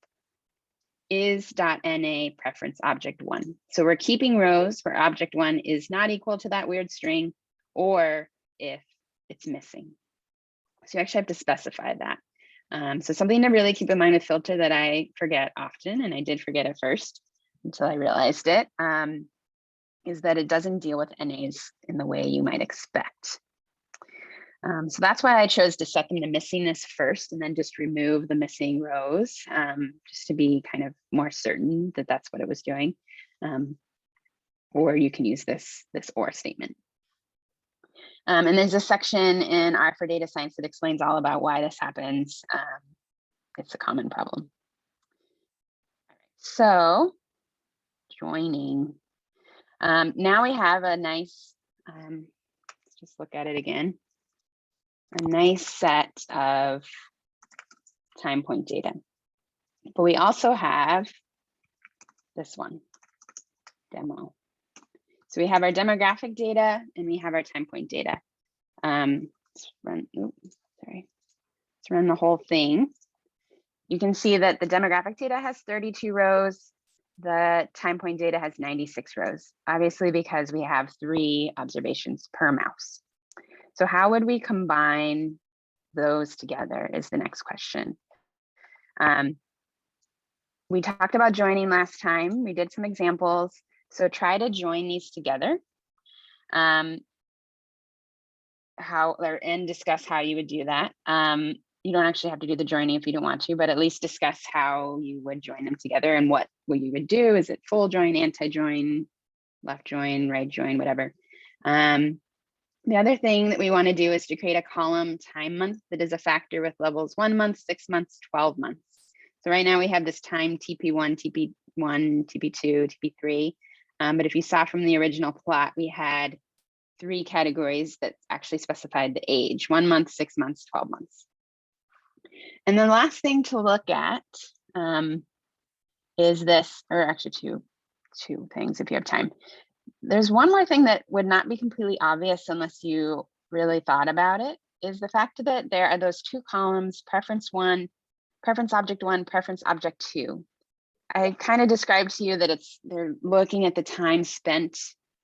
is.na preference object 1. So we're keeping rows where object 1 is not equal to that weird string, or if it's missing. So you actually have to specify that. So something to really keep in mind with filter that I forget often, and I did forget at first until I realized it, is that it doesn't deal with NAs in the way you might expect. So that's why I chose to set them to missingness first and then just remove the missing rows, just to be kind of more certain that that's what it was doing. Or you can use this or statement. And there's a section in R for Data Science that explains all about why this happens. It's a common problem. All right, so joining. Now we have a nice, let's just look at it again. A nice set of time point data. But we also have this one, demo. So we have our demographic data and we have our time point data. Let's run the whole thing. You can see that the demographic data has 32 rows. The time point data has 96 rows, obviously because we have 3 observations per mouse. So how would we combine those together is the next question. We talked about joining last time. We did some examples. So try to join these together. And discuss how you would do that. You don't actually have to do the joining if you don't want to, but at least discuss how you would join them together and what you would do. Is it full join, anti-join, left join, right join, whatever. The other thing that we want to do is to create a column time month that is a factor with levels 1 month, 6 months, 12 months. So right now we have this time TP1, TP1, TP2, TP3. But if you saw from the original plot, we had 3 categories that actually specified the age: 1 month, 6 months, 12 months. And the last thing to look at is this, or actually two things if you have time. There's one more thing that would not be completely obvious unless you really thought about it, is the fact that there are those 2 columns, preference 1, preference object 1, preference object 2. I kind of described to you that they're looking at the time spent,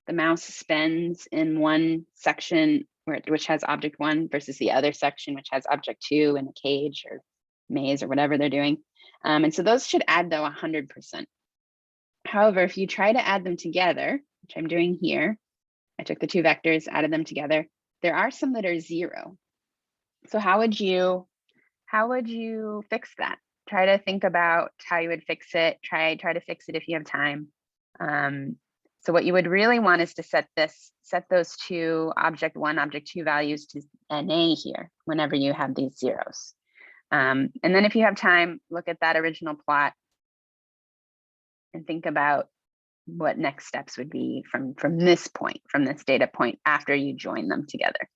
the mouse spends in one section which has object 1 versus the other section which has object 2 in a cage or maze or whatever they're doing. And so those should add though 100%. However, if you try to add them together, which I'm doing here, I took the 2 vectors, added them together, there are some that are 0. So how would you fix that? Try to think about how you would fix it. Try to fix it if you have time. So what you would really want is to set those 2 object 1, object 2 values to NA here whenever you have these zeros. And then if you have time, look at that original plot and think about what next steps would be from this point, from this data point after you join them together.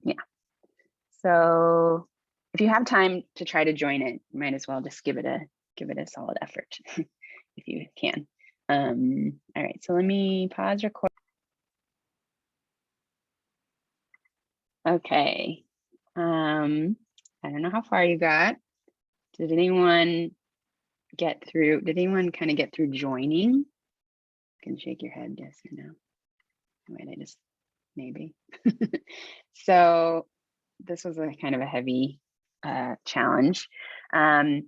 Yeah. So if you have time to try to join it, you might as well just give it a solid effort if you can. All right, so let me pause record. Okay. I don't know how far you got. Did anyone kind of get through joining? You can shake your head, yes or no. Wait, maybe. So this was a kind of a heavy challenge. The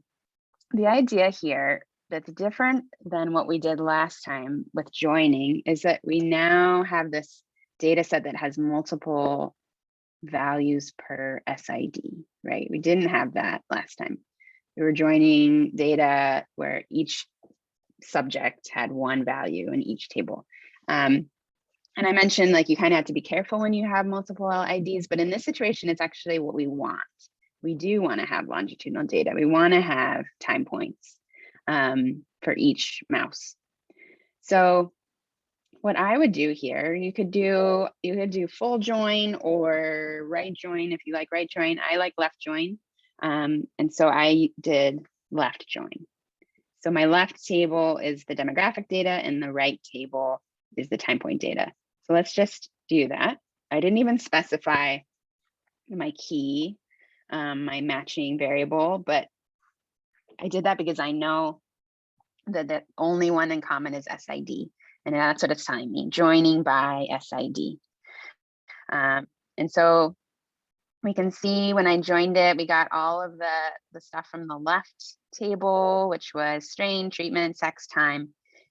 idea here that's different than what we did last time with joining is that we now have this data set that has multiple values per SID, right? We didn't have that last time. We were joining data where each subject had 1 value in each table. And I mentioned like you kind of have to be careful when you have multiple IDs, but in this situation, it's actually what we want. We do want to have longitudinal data. We want to have time points for each mouse. So what I would do here, you could do full join or right join if you like right join. I like left join. And so I did left join. So my left table is the demographic data and the right table is the time point data. So let's just do that. I didn't even specify my key, my matching variable, but I did that because I know that the only one in common is SID. And that's what it's telling me, joining by SID. And so we can see when I joined it, we got all of the stuff from the left table, which was strain, treatment, sex, time,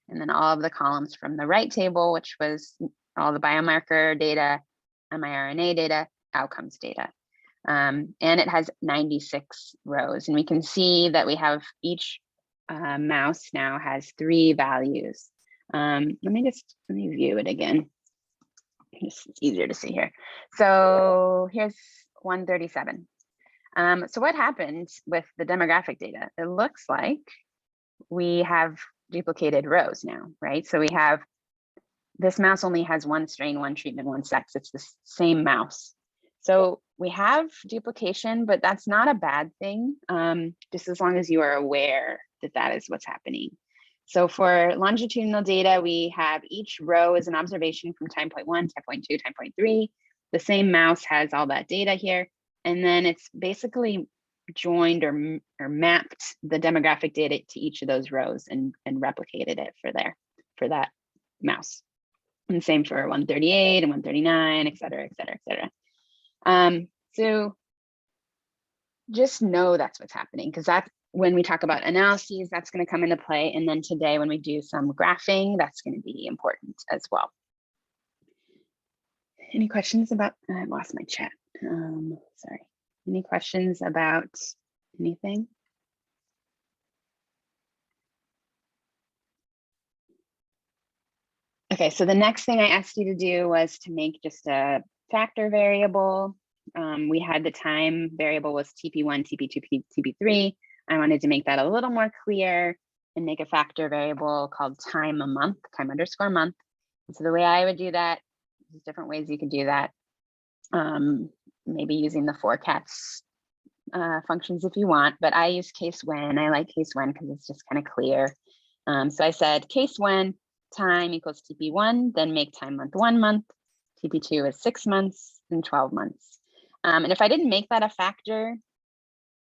and then all of the columns from the right table, which was all the biomarker data, miRNA data, outcomes data. And it has 96 rows. And we can see that we have each mouse now has 3 values. Let me view it again. It's easier to see here. So here's 137. So what happened with the demographic data? It looks like we have duplicated rows now, right? So we have, this mouse only has 1 strain, 1 treatment, 1 sex. It's the same mouse. So we have duplication, but that's not a bad thing, just as long as you are aware that that is what's happening. So for longitudinal data, we have each row is an observation from time point 1, time point 2, time point 3. The same mouse has all that data here. And then it's basically joined or mapped the demographic data to each of those rows and replicated it for that mouse. And same for 138 and 139, et cetera, et cetera, et cetera. So just know that's what's happening, because that's when we talk about analyses, that's going to come into play. And then today, when we do some graphing, that's going to be important as well. Any questions about, I lost my chat. Sorry. Any questions about anything? Okay, so the next thing I asked you to do was to make just a factor variable. We had the time variable was TP1, TP2, TP3. I wanted to make that a little more clear and make a factor variable called time a month, time underscore month. And so the way I would do that, there's different ways you can do that. Maybe using the forcats functions if you want, but I use case when. I like case when because it's just kind of clear. So I said case when time equals TP1, then make time month 1 month, TP2 is 6 months and 12 months. And if I didn't make that a factor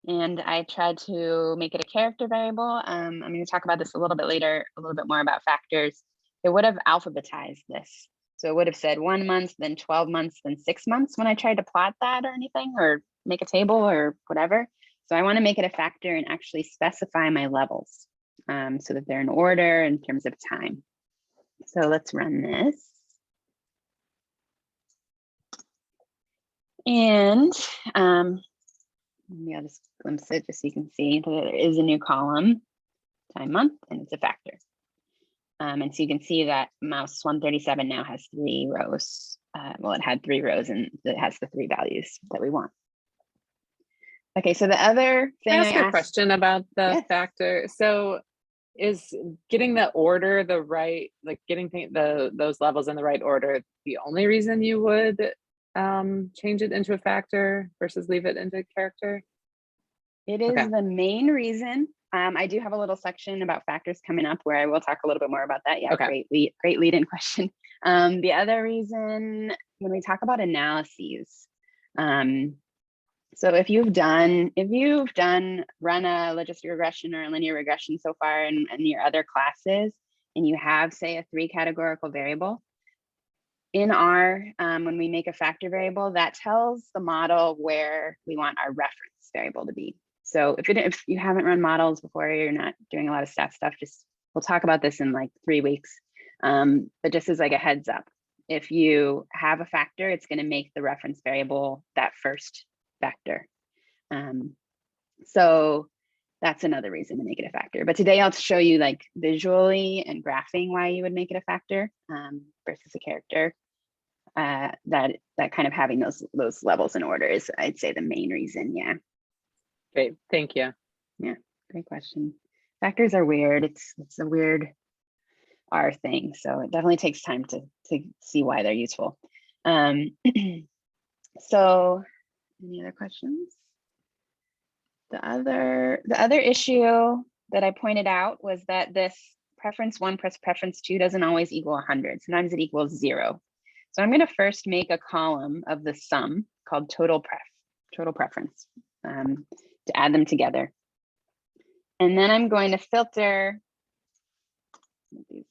and I tried to make it a character variable, I'm going to talk about this a little bit later, a little bit more about factors. It would have alphabetized this. So it would have said 1 month, then 12 months, then 6 months when I tried to plot that or anything, or make a table or whatever. So I want to make it a factor and actually specify my levels so that they're in order in terms of time. So let's run this. And maybe I'll just glimpse it just so you can see that there is a new column, time month, and it's a factor. And so you can see that mouse 137 now has 3 rows. Well, it had 3 rows and it has the 3 values that we want. Okay, so the other thing I asked a question about the factor. So is getting the order the right, like getting those levels in the right order, the only reason you would change it into a factor versus leave it into character? It is the main reason. I do have a little section about factors coming up where I will talk a little bit more about that. Yeah, great lead-in question. The other reason, when we talk about analyses, so if you've done run a logistic regression or a linear regression so far in your other classes, and you have, say, a 3 categorical variable, in R, when we make a factor variable, that tells the model where we want our reference variable to be. So if you haven't run models before, you're not doing a lot of stat stuff, we'll talk about this in like 3 weeks. But just as like a heads up, if you have a factor, it's going to make the reference variable that first factor. So that's another reason to make it a factor. But today I'll show you like visually and graphing why you would make it a factor versus a character. That kind of having those levels in order is, I'd say, the main reason. Yeah. Great, thank you. Yeah, great question. Factors are weird. It's a weird R thing, so it definitely takes time to see why they're useful. So, any other questions? The other issue that I pointed out was that this preference 1 plus preference 2 doesn't always equal 100. Sometimes it equals 0. So I'm going to first make a column of the sum called total preference to add them together. And then I'm going to filter these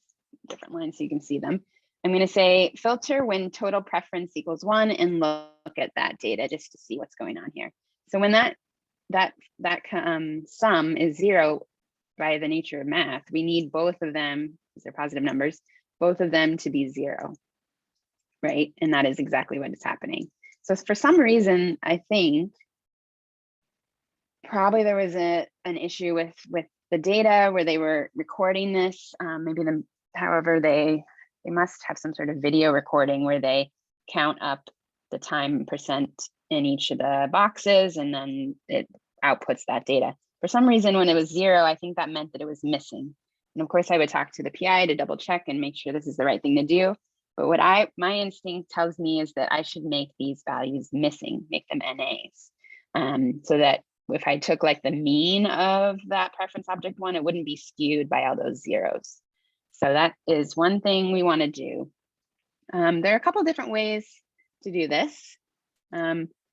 different lines so you can see them. I'm going to say filter when total preference equals 1 and look at that data just to see what's going on here. So when that sum is 0 by the nature of math, we need both of them, because they're positive numbers, both of them to be 0, right? And that is exactly what is happening. So for some reason, I think probably there was an issue with the data where they were recording this. However, they must have some sort of video recording where they count up the time percent in each of the boxes, and then it outputs that data. For some reason, when it was 0, I think that meant that it was missing. And of course, I would talk to the PI to double check and make sure this is the right thing to do. But what my instinct tells me is that I should make these values missing, make them NAs, so that if I took like the mean of that preference object 1, it wouldn't be skewed by all those zeros. So that is one thing we want to do. There are a couple different ways to do this.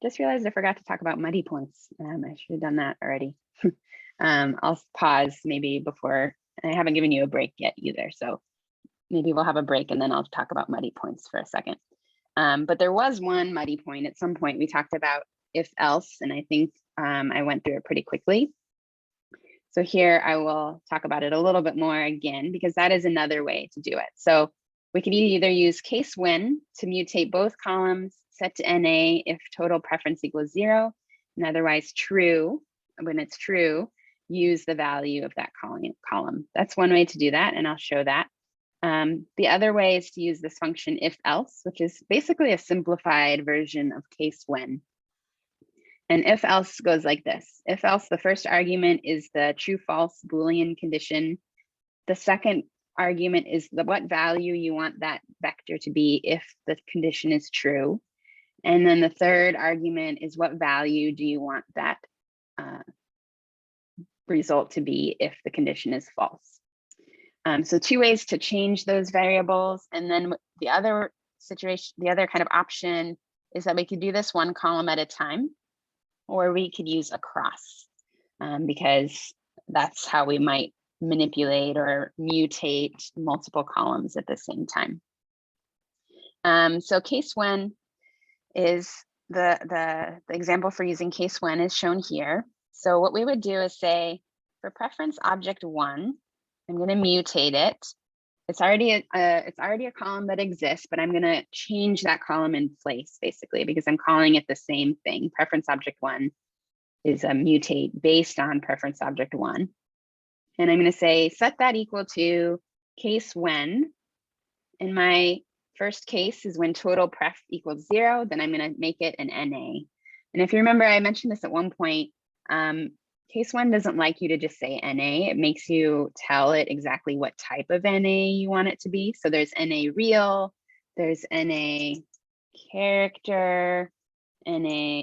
Just realized I forgot to talk about muddy points. I should have done that already. I'll pause maybe before. I haven't given you a break yet either. So maybe we'll have a break and then I'll talk about muddy points for a second. But there was one muddy point at some point. We talked about if else, and I think I went through it pretty quickly. So here I will talk about it a little bit more again, because that is another way to do it. So we could either use case when to mutate both columns, set to NA if total preference equals 0, and otherwise true. When it's true, use the value of that column. That's one way to do that, and I'll show that. The other way is to use this function if else, which is basically a simplified version of case when. And if else goes like this. If else, the first argument is the true false Boolean condition. The second argument is what value you want that vector to be if the condition is true. And then the third argument is what value do you want that result to be if the condition is false. So two ways to change those variables. And then the other situation, the other kind of option is that we could do this one column at a time, or we could use across, because that's how we might manipulate or mutate multiple columns at the same time. So case when is the example for using case when is shown here. So what we would do is say for preference object 1, I'm going to mutate it. It's already a column that exists, but I'm going to change that column in place basically because I'm calling it the same thing. Preference object 1 is a mutate based on preference object 1. And I'm going to say set that equal to case when. In my first case is when total pref equals 0, then I'm going to make it an NA. And if you remember, I mentioned this at one point, case when doesn't like you to just say NA. It makes you tell it exactly what type of NA you want it to be. So there's NA real, there's NA character, NA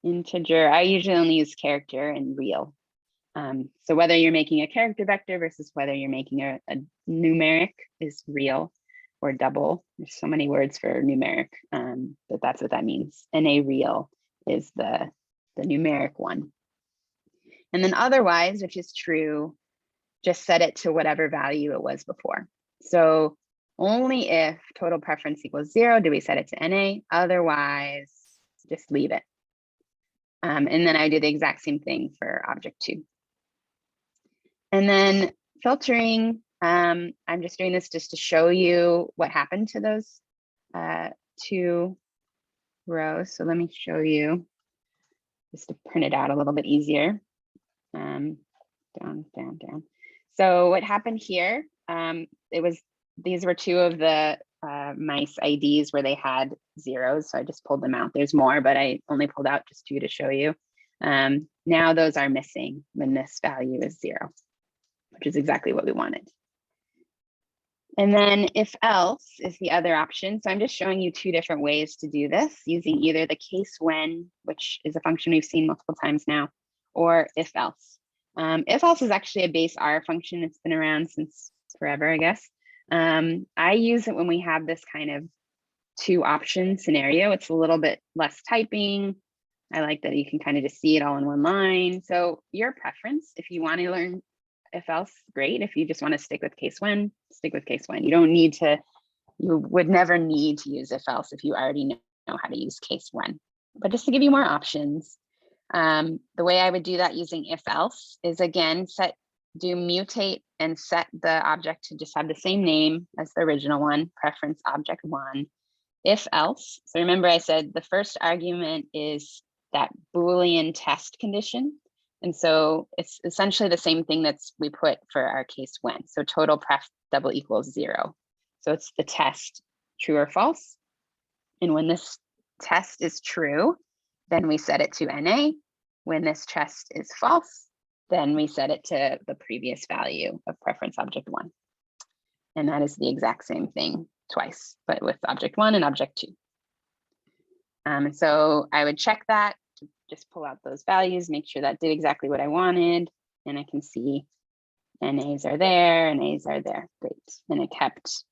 integer. I usually only use character and real. So whether you're making a character vector versus whether you're making a numeric is real or double. There's so many words for numeric, but that's what that means. NA real is the numeric one. And then otherwise, which is true, just set it to whatever value it was before. So only if total preference equals 0 do we set it to NA, otherwise just leave it. And then I do the exact same thing for object 2. And then filtering, I'm just doing this just to show you what happened to those 2 rows. So let me show you just to print it out a little bit easier. Down, down, down. So what happened here, these were 2 of the mice IDs where they had zeros. So I just pulled them out. There's more, but I only pulled out just 2 to show you. Now those are missing when this value is 0, which is exactly what we wanted. And then if else is the other option. So I'm just showing you 2 different ways to do this using either the case when, which is a function we've seen multiple times now, or if else. If else is actually a base R function. It's been around since forever, I guess. I use it when we have this kind of 2 option scenario. It's a little bit less typing. I like that you can kind of just see it all in one line. So your preference, if you want to learn if else, great. If you just want to stick with case when, stick with case when. You don't need to, you would never need to use if else if you already know how to use case when. But just to give you more options, the way I would do that using if else is again, do mutate and set the object to just have the same name as the original one, preference object 1, if else. So remember I said the first argument is that Boolean test condition. And so it's essentially the same thing that's we put for our case when. So total pref double equals 0. So it's the test, true or false. And when this test is true, then we set it to NA. When this test is false, then we set it to the previous value of preference object 1. And that is the exact same thing twice, but with object 1 and object 2. And so I would check that to just pull out those values, make sure that did exactly what I wanted. And I can see NAs are there, NAs are there, great. And it kept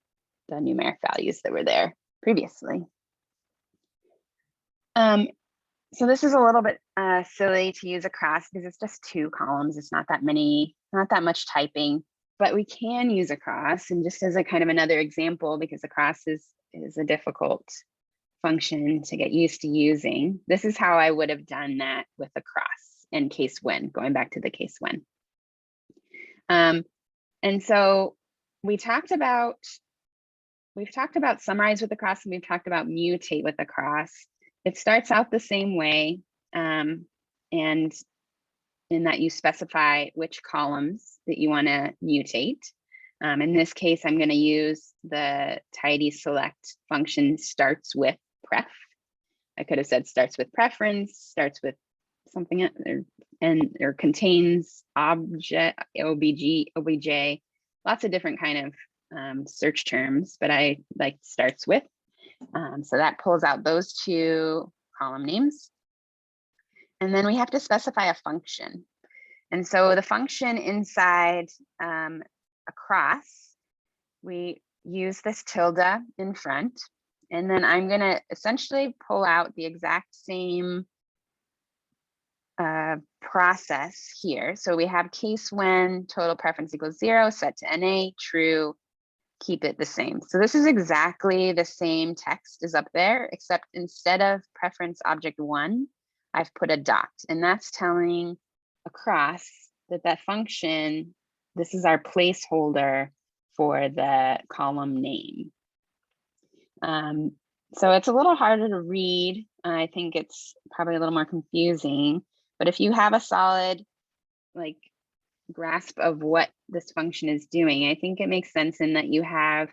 the numeric values that were there previously. So this is a little bit silly to use across because it's just 2 columns. It's not that many, not that much typing. but we can use across, and just as a kind of another example, because across is a difficult function to get used to using. This is how I would have done that with across and case when, going back to the case when. And so we've talked about summarize with across, and we've talked about mutate with across. It starts out the same way, and in that you specify which columns that you want to mutate. In this case, I'm going to use the tidy select function starts with pref. I could have said starts with preference, starts with something, or contains object, obj, lots of different kind of search terms, but I like starts with. So that pulls out those two column names. And then we have to specify a function. And so the function inside across, we use this tilde in front. And then I'm going to essentially pull out the exact same process here. So we have case when total preference equals 0, set to NA, true, keep it the same. So this is exactly the same text as up there, except instead of preference object 1, I've put a dot, and that's telling across that function, this is our placeholder for the column name. So it's a little harder to read. I think it's probably a little more confusing, but if you have a solid like grasp of what this function is doing, I think it makes sense in that you have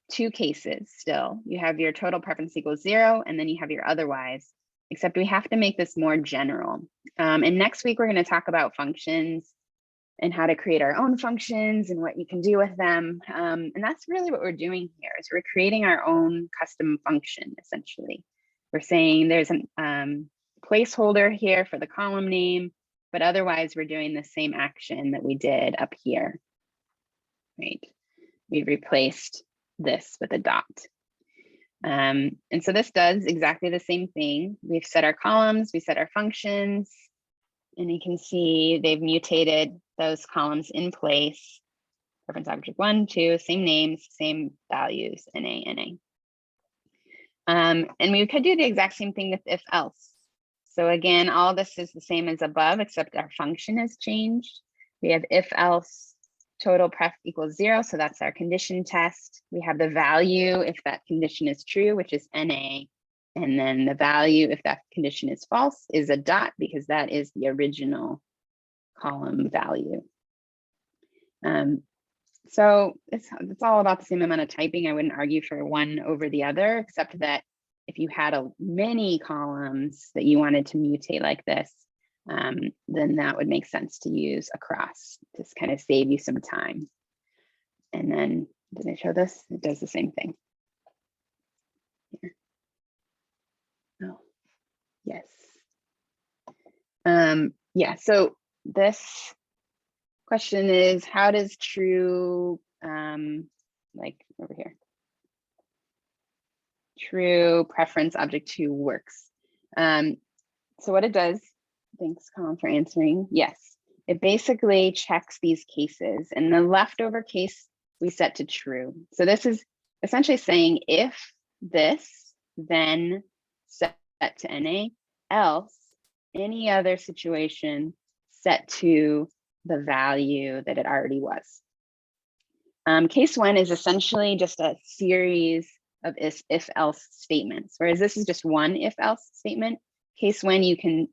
two cases still. You have your total preference equals 0, and then you have your otherwise, except we have to make this more general. And next week, we're going to talk about functions and how to create our own functions and what you can do with them. And that's really what we're doing here, is we're creating our own custom function, essentially. We're saying there's a placeholder here for the column name, but otherwise we're doing the same action that we did up here, right? We've replaced this with a dot. And so this does exactly the same thing. We've set our columns, we set our functions, and you can see they've mutated those columns in place. Preference object 1, 2, same names, same values, NA, NA. And we could do the exact same thing with if else. So again, all this is the same as above, except our function has changed. We have if else total pref equals 0. So that's our condition test. We have the value if that condition is true, which is NA. And then the value if that condition is false is a dot, because that is the original column value. So it's all about the same amount of typing. I wouldn't argue for one over the other, except that if you had many columns that you wanted to mutate like this, then that would make sense to use across to kind of save you some time. And then, did I show this? It does the same thing. Here. Oh, yes. Yeah, so this question is, how does true, like over here, true preference object 2 works? So what it does, thanks Colin for answering. Yes, it basically checks these cases, and the leftover case we set to true. So this is essentially saying if this, then set to NA, else any other situation set to the value that it already was. Case when is essentially just a series of if else statements, whereas this is just one if else statement. Case when you can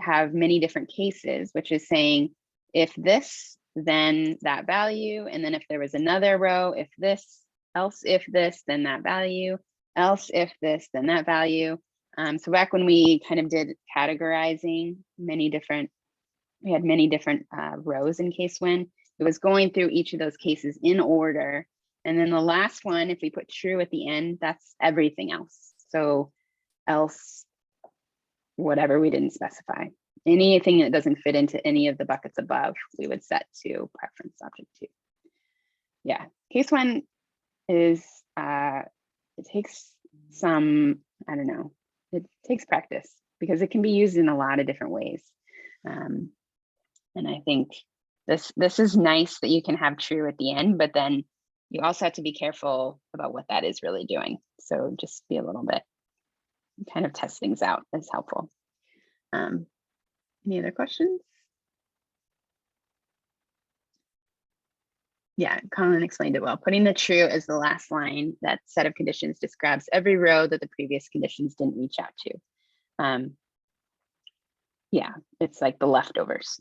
have many different cases, which is saying if this, then that value, and then if there was another row, if this, else if this, then that value, else if this, then that value. So back when we kind of did categorizing we had many different rows in case when, it was going through each of those cases in order. And then the last one, if we put true at the end, that's everything else. So else, whatever we didn't specify. Anything that doesn't fit into any of the buckets above, we would set to preference object 2. Yeah, case when is, it takes some, I don't know, it takes practice because it can be used in a lot of different ways. And I think This is nice that you can have true at the end, but then you also have to be careful about what that is really doing. So just be a little bit, kind of test things out is helpful. Any other questions? Yeah, Colin explained it well. Putting the true as the last line, that set of conditions describes every row that the previous conditions didn't reach out to. Yeah, it's like the leftovers,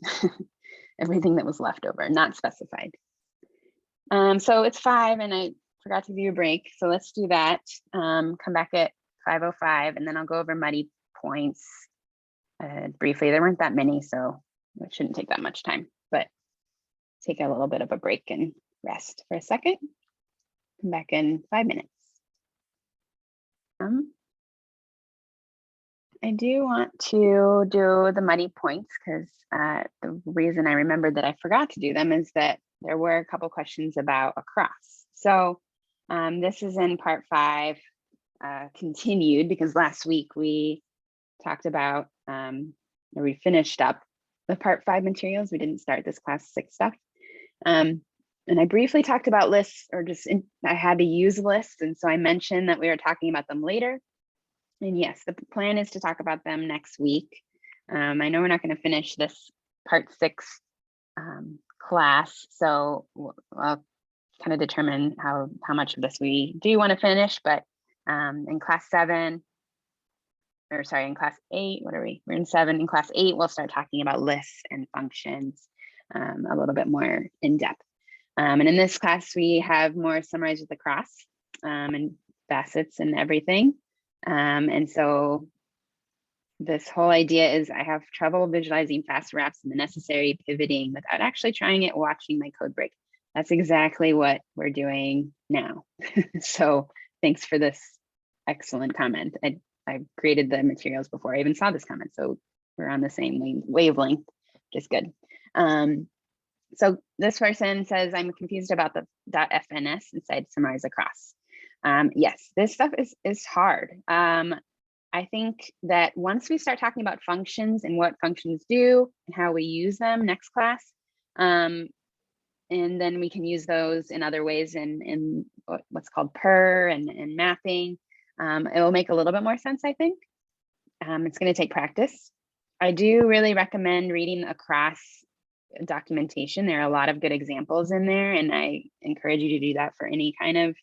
everything that was left over, not specified. So it's 5 and I forgot to do a break. So let's do that. Come back at 5:05 and then I'll go over muddy points briefly. There weren't that many, so it shouldn't take that much time, but take a little bit of a break and rest for a second. Come back in 5 minutes. I do want to do the muddy points because the reason I remembered that I forgot to do them is that there were a couple questions about across. So this is in part 5, continued, because last week we talked about, or we finished up the part 5 materials. We didn't start this class 6 stuff. And I briefly talked about lists, or just I had to use lists. And so I mentioned that we were talking about them later. And yes, the plan is to talk about them next week. I know we're not going to finish this part 6 class, so I'll kind of determine how much of this we do want to finish. But in class 7, or sorry, in class 8, what are we? We're in 7. In class 8, we'll start talking about lists and functions a little bit more in depth. And in this class, we have more summarized with the cross and facets and everything. And so this whole idea is I have trouble visualizing fast wraps and the necessary pivoting without actually trying it, watching my code break. That's exactly what we're doing now. So thanks for this excellent comment. I created the materials before I even saw this comment. So we're on the same wavelength, which is good. So this person says, I'm confused about the .fns inside summarize across. Yes, this stuff is hard. I think that once we start talking about functions and what functions do and how we use them next class, and then we can use those in other ways in what's called per and mapping, it will make a little bit more sense, I think. It's going to take practice. I do really recommend reading across documentation. There are a lot of good examples in there, and I encourage you to do that for any kind of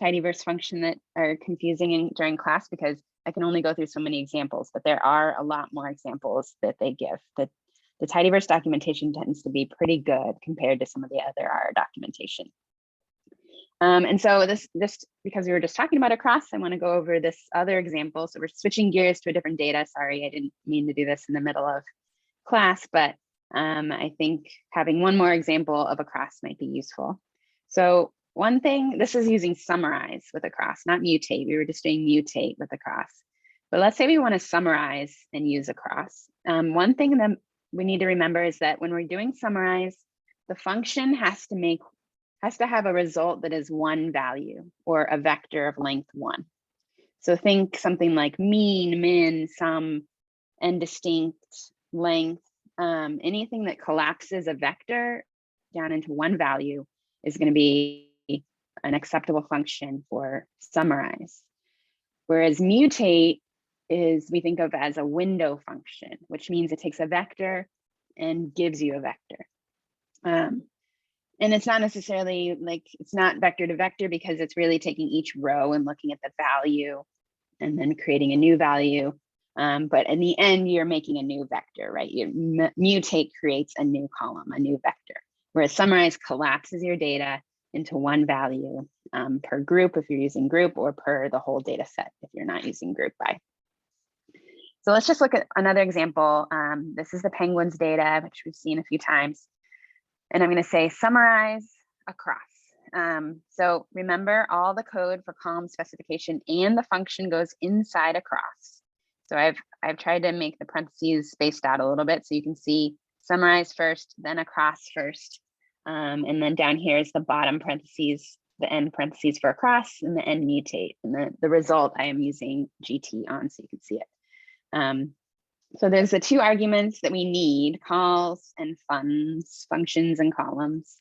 tidyverse function that are confusing during class, because I can only go through so many examples, but there are a lot more examples that they give. The tidyverse documentation tends to be pretty good compared to some of the other R documentation. And so this because we were just talking about across, I want to go over this other example. So we're switching gears to a different data. Sorry, I didn't mean to do this in the middle of class, but I think having one more example of across might be useful. So one thing, this is using summarize with across, not mutate. We were just doing mutate with across. But let's say we want to summarize and use across. One thing that we need to remember is that when we're doing summarize, the function has to have a result that is one value or a vector of length 1. So think something like mean, min, sum, and distinct length. Anything that collapses a vector down into one value is going to be an acceptable function for summarize. Whereas mutate is, we think of as a window function, which means it takes a vector and gives you a vector. And it's not necessarily like, it's not vector to vector, because it's really taking each row and looking at the value and then creating a new value. But in the end, you're making a new vector, right? Your mutate creates a new column, a new vector, whereas summarize collapses your data into one value per group if you're using group, or per the whole data set if you're not using group by. So let's just look at another example. This is the penguins data, which we've seen a few times. And I'm going to say summarize across. So remember, all the code for column specification and the function goes inside across. So I've tried to make the parentheses spaced out a little bit so you can see summarize first, then across first. And then down here is the bottom parentheses, the end parentheses for across, and the end mutate. And the result I am using GT on so you can see it. So there's the two arguments that we need, calls and functions and columns.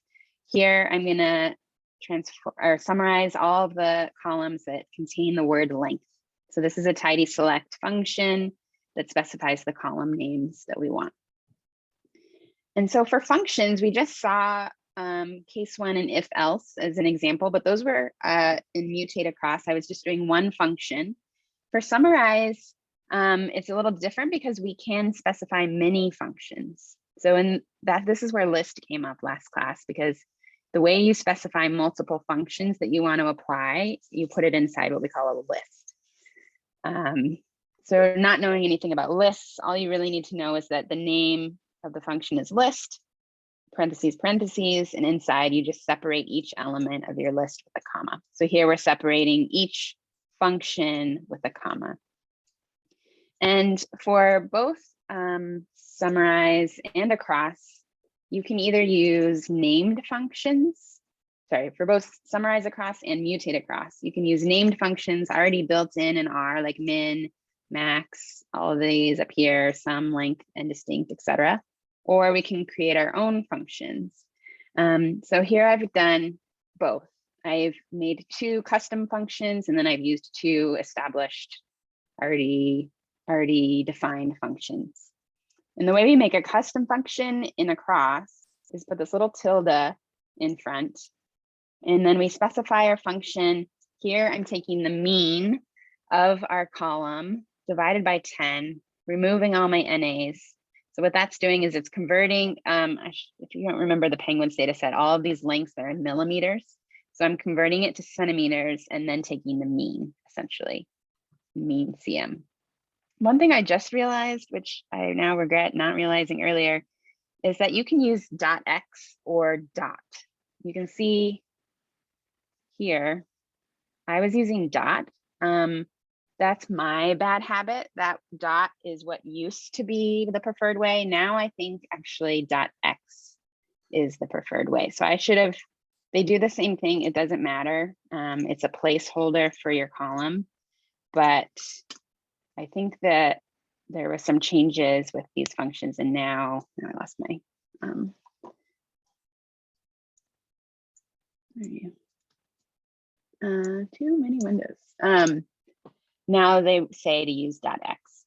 Here, I'm gonna transfer or summarize all of the columns that contain the word length. So this is a tidy select function that specifies the column names that we want. And so for functions, we just saw case one and if else as an example, but those were in mutate across. I was just doing one function. For summarize, it's a little different because we can specify many functions. So in that, this is where list came up last class, because the way you specify multiple functions that you want to apply, you put it inside what we call a list. So not knowing anything about lists, all you really need to know is that the name of the function is list, parentheses, parentheses, and inside you just separate each element of your list with a comma. So here we're separating each function with a comma. And for both summarize and across, you can either use named functions, sorry, for both summarize across and mutate across, you can use named functions already built in R, like min, max, all of these up here, sum, length, and distinct, etc. Or we can create our own functions. So here I've done both. I've made two custom functions, and then I've used two established, already defined functions. And the way we make a custom function in across is put this little tilde in front, and then we specify our function. Here I'm taking the mean of our column divided by 10, removing all my NAs. So what that's doing is it's converting, if you don't remember the Penguins data set, all of these lengths are in millimeters. So I'm converting it to centimeters and then taking the mean, essentially, mean CM. One thing I just realized, which I now regret not realizing earlier, is that you can use .x or dot. You can see here, I was using dot. That's my bad habit. That dot is what used to be the preferred way. Now I think actually .x is the preferred way. So I should have, they do the same thing. It doesn't matter. It's a placeholder for your column, but I think that there were some changes with these functions, and now I lost my, too many windows. Now they say to use .x.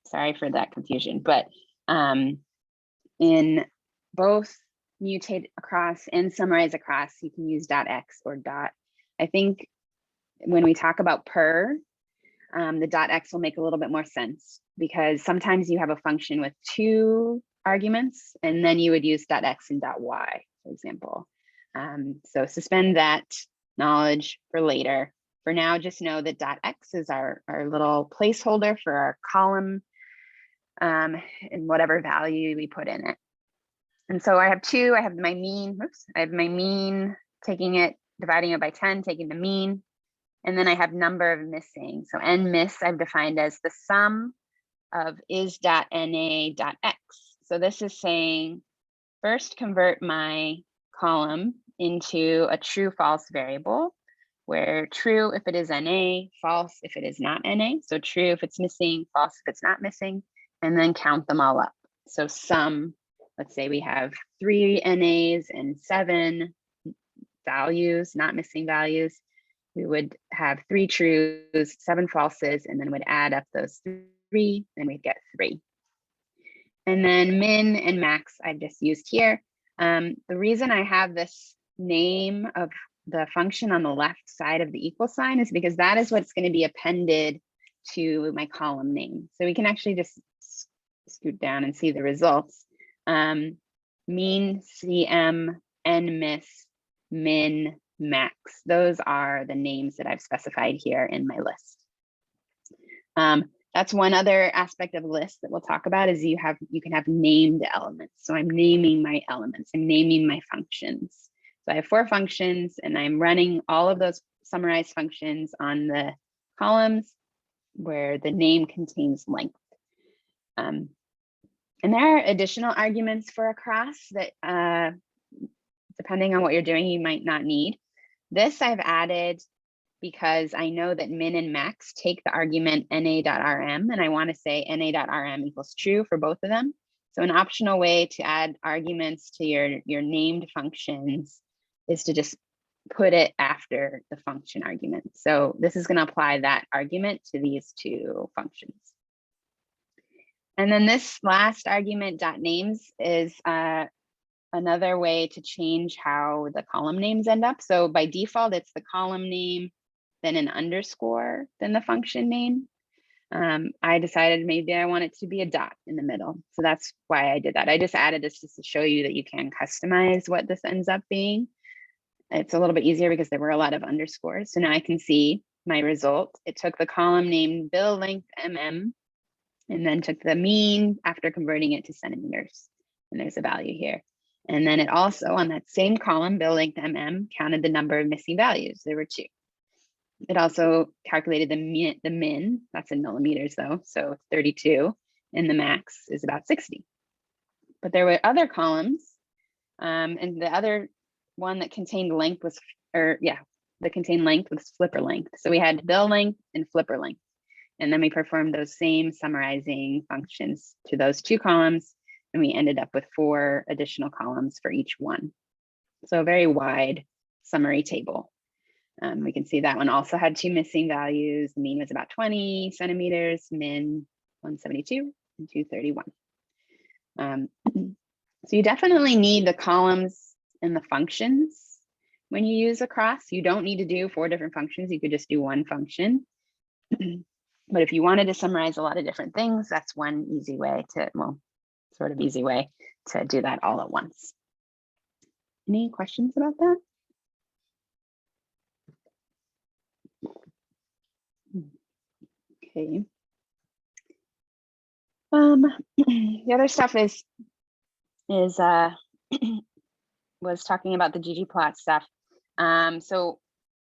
Sorry for that confusion, but in both mutate across and summarize across, you can use .x or dot. I think when we talk about per, the .x will make a little bit more sense, because sometimes you have a function with two arguments, and then you would use .x and .y, for example. So suspend that knowledge for later. For now, just know that .x is our little placeholder for our column and whatever value we put in it. And so I have two, I have my mean, I have my mean, taking it, dividing it by 10, taking the mean, and then I have number of missing. So nmiss I've defined as the sum of is.na.x. So this is saying, first convert my column into a true false variable, where true if it is NA, false if it is not NA. So true if it's missing, false if it's not missing, and then count them all up. So sum, let's say we have 3 NAs and 7 values, not missing values. We would have 3 trues, 7 falses, and then would add up those 3, and we'd get 3. And then min and max I've just used here. The reason I have this name of the function on the left side of the equal sign is because that is what's going to be appended to my column name. So we can actually just scoot down and see the results. Mean, CM, nmiss, min, max. Those are the names that I've specified here in my list. That's one other aspect of lists that we'll talk about, is you can have named elements. So I'm naming my elements, I'm naming my functions. So I have 4 functions, and I'm running all of those summarized functions on the columns where the name contains length. And there are additional arguments for across that, depending on what you're doing, you might not need. This I've added because I know that min and max take the argument na.rm, and I want to say na.rm equals true for both of them. So an optional way to add arguments to your named functions is to just put it after the function argument. So this is going to apply that argument to these two functions. And then this last argument .names is another way to change how the column names end up. So by default, it's the column name, then an underscore, then the function name. I decided maybe I want it to be a dot in the middle. So that's why I did that. I just added this just to show you that you can customize what this ends up being. It's a little bit easier because there were a lot of underscores. So now I can see my result. It took the column name bill length mm, and then took the mean after converting it to centimeters. And there's a value here. And then it also, on that same column, bill length mm, counted the number of missing values. There were 2. It also calculated the min, that's in millimeters though, so 32, and the max is about 60. But there were other columns, and the other one that contained length was, that contained length was flipper length. So we had bill length and flipper length. And then we performed those same summarizing functions to those 2 columns, and we ended up with 4 additional columns for each one. So a very wide summary table. We can see that one also had 2 missing values. The mean was about 20 centimeters, min 172 and 231. So you definitely need the columns and the functions when you use across. You don't need to do 4 different functions. You could just do 1 function. But if you wanted to summarize a lot of different things, that's one easy way to, well, sort of easy way to do that all at once. Any questions about that? Okay. The other stuff is was talking about the ggplot stuff. So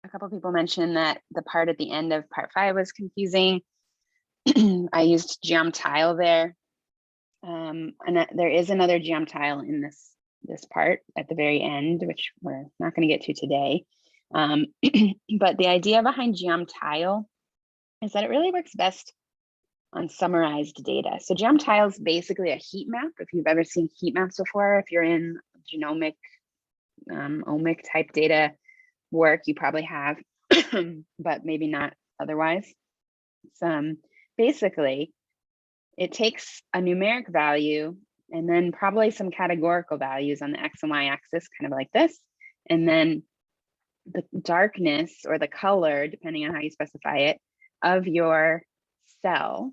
a couple people mentioned that the part at the end of part 5 was confusing. I used geom_tile there. And there is another geom_tile in this part at the very end, which we're not going to get to today. But the idea behind geom_tile is that it really works best on summarized data. So geom_tile is basically a heat map. If you've ever seen heat maps before, if you're in genomic, omic type data work, you probably have, but maybe not otherwise. Basically, it takes a numeric value and then probably some categorical values on the X and Y axis, kind of like this. And then the darkness or the color, depending on how you specify it, of your cell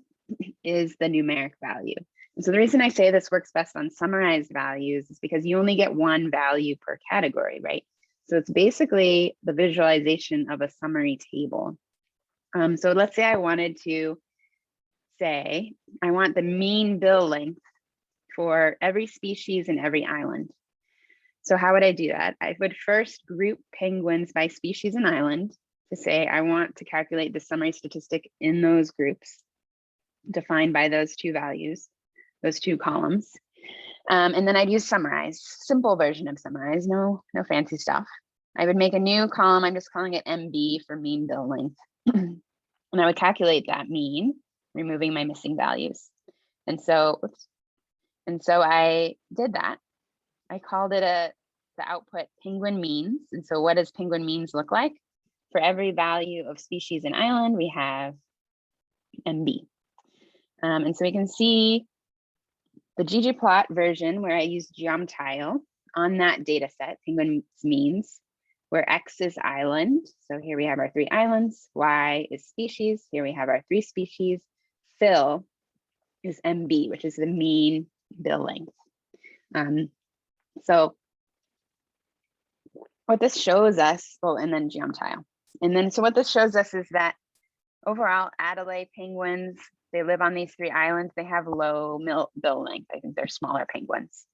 is the numeric value. And so the reason I say this works best on summarized values is because you only get 1 value per category, right? So it's basically the visualization of a summary table. So let's say I wanted to say, I want the mean bill length for every species in every island. So how would I do that? I would first group penguins by species and island to say, I want to calculate the summary statistic in those groups defined by those 2 values, those 2 columns. And then I'd use summarize, simple version of summarize, no fancy stuff. I would make a new column. I'm just calling it MB for mean bill length. And I would calculate that mean, removing my missing values. And so I did that. I called it the output penguin means. And so what does penguin means look like? For every value of species and island, we have MB. And so we can see the ggplot version where I use geom_tile on that data set, penguin means, where X is island. So here we have our 3 islands, Y is species. Here we have our 3 species. Fill is MB, which is the mean bill length. So what this shows us, well, and then geom_tile. And then so what this shows us is that overall Adelaide penguins, they live on these 3 islands. They have low bill length. I think they're smaller penguins.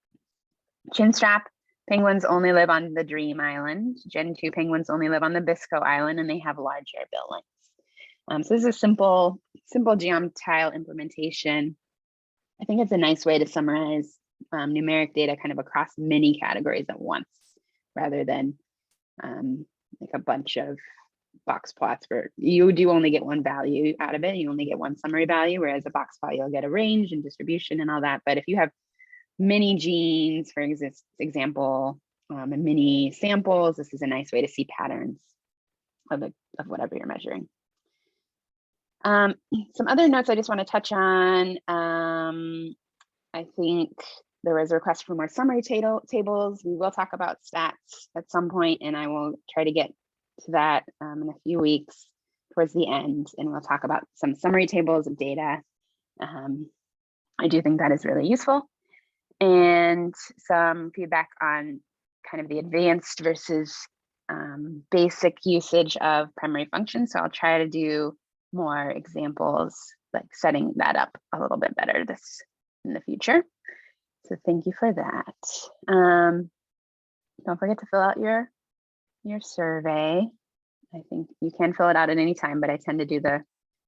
Chinstrap penguins only live on the Dream Island. Gen 2 penguins only live on the Biscoe Island, and they have larger bill lengths. So this is a simple geom_tile implementation. I think it's a nice way to summarize numeric data kind of across many categories at once, rather than like a bunch of box plots where you do only get one value out of it. You only get one summary value, whereas a box plot, you'll get a range and distribution and all that. But if you have many genes, for example, and many samples, this is a nice way to see patterns of whatever you're measuring. Some other notes I just want to touch on. I think there was a request for more summary tables. We will talk about stats at some point, and I will try to get to that in a few weeks towards the end, and we'll talk about some summary tables of data. I do think that is really useful, and some feedback on kind of the advanced versus basic usage of primary functions. So I'll try to do more examples, like setting that up a little bit better in the future. So thank you for that. Don't forget to fill out your survey. I think you can fill it out at any time, but I tend to do the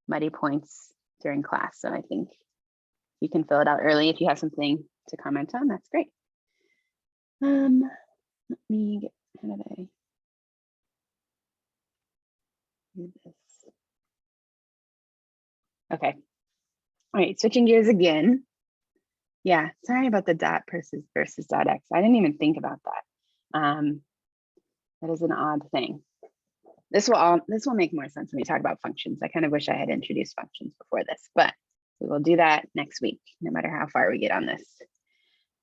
muddy points during class. So I think you can fill it out early if you have something to comment on. That's great. Let me get, how did I do this? Okay. All right, switching gears again. Yeah, sorry about the dot versus dot X. I didn't even think about that. That is an odd thing. This will make more sense when we talk about functions. I kind of wish I had introduced functions before this, but we will do that next week, no matter how far we get on this.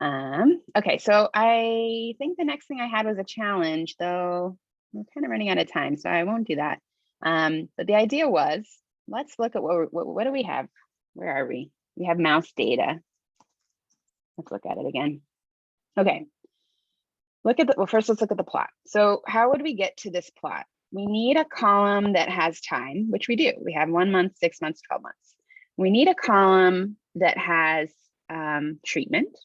Okay, so I think the next thing I had was a challenge, though we're kind of running out of time, so I won't do that. But the idea was, let's look at what do we have? Where are we? We have mouse data. Let's look at it again. Okay, well, first let's look at the plot. So how would we get to this plot? We need a column that has time, which we do. We have 1 month, 6 months, 12 months. We need a column that has treatment.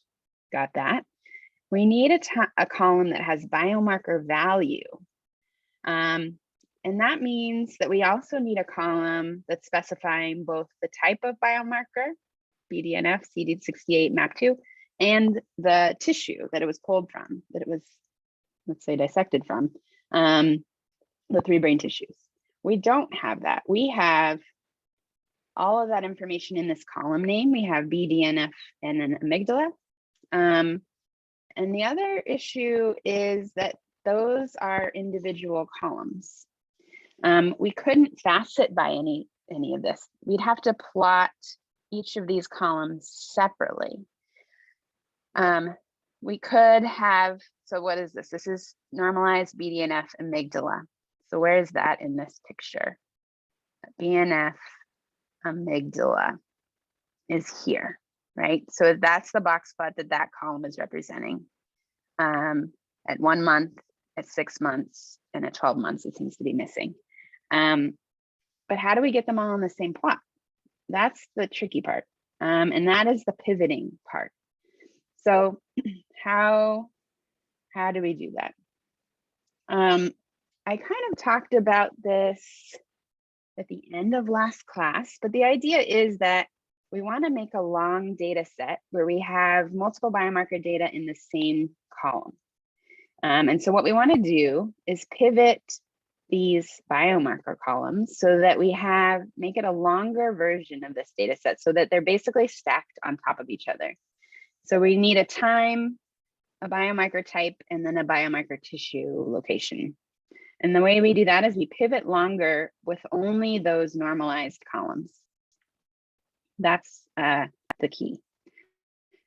Got that. We need a column that has biomarker value. And that means that we also need a column that's specifying both the type of biomarker, BDNF, CD68, MAP2, and the tissue that it was pulled from, that it was, let's say, dissected from, the 3 brain tissues. We don't have that. We have all of that information in this column name. We have BDNF and an amygdala. And the other issue is that those are individual columns. We couldn't facet by any of this. We'd have to plot each of these columns separately. We could have, so what is this? This is normalized BDNF amygdala. So where is that in this picture? BNF amygdala is here, right? So that's the box plot that column is representing. At 1 month, at 6 months, and at 12 months, it seems to be missing. But how do we get them all on the same plot? That's the tricky part. And that is the pivoting part. So how do we do that? I kind of talked about this at the end of last class, but the idea is that we want to make a long data set where we have multiple biomarker data in the same column. And so what we want to do is pivot these biomarker columns so that we make it a longer version of this data set so that they're basically stacked on top of each other. So we need a time, a biomarker type, and then a biomarker tissue location. And the way we do that is we pivot longer with only those normalized columns. That's the key.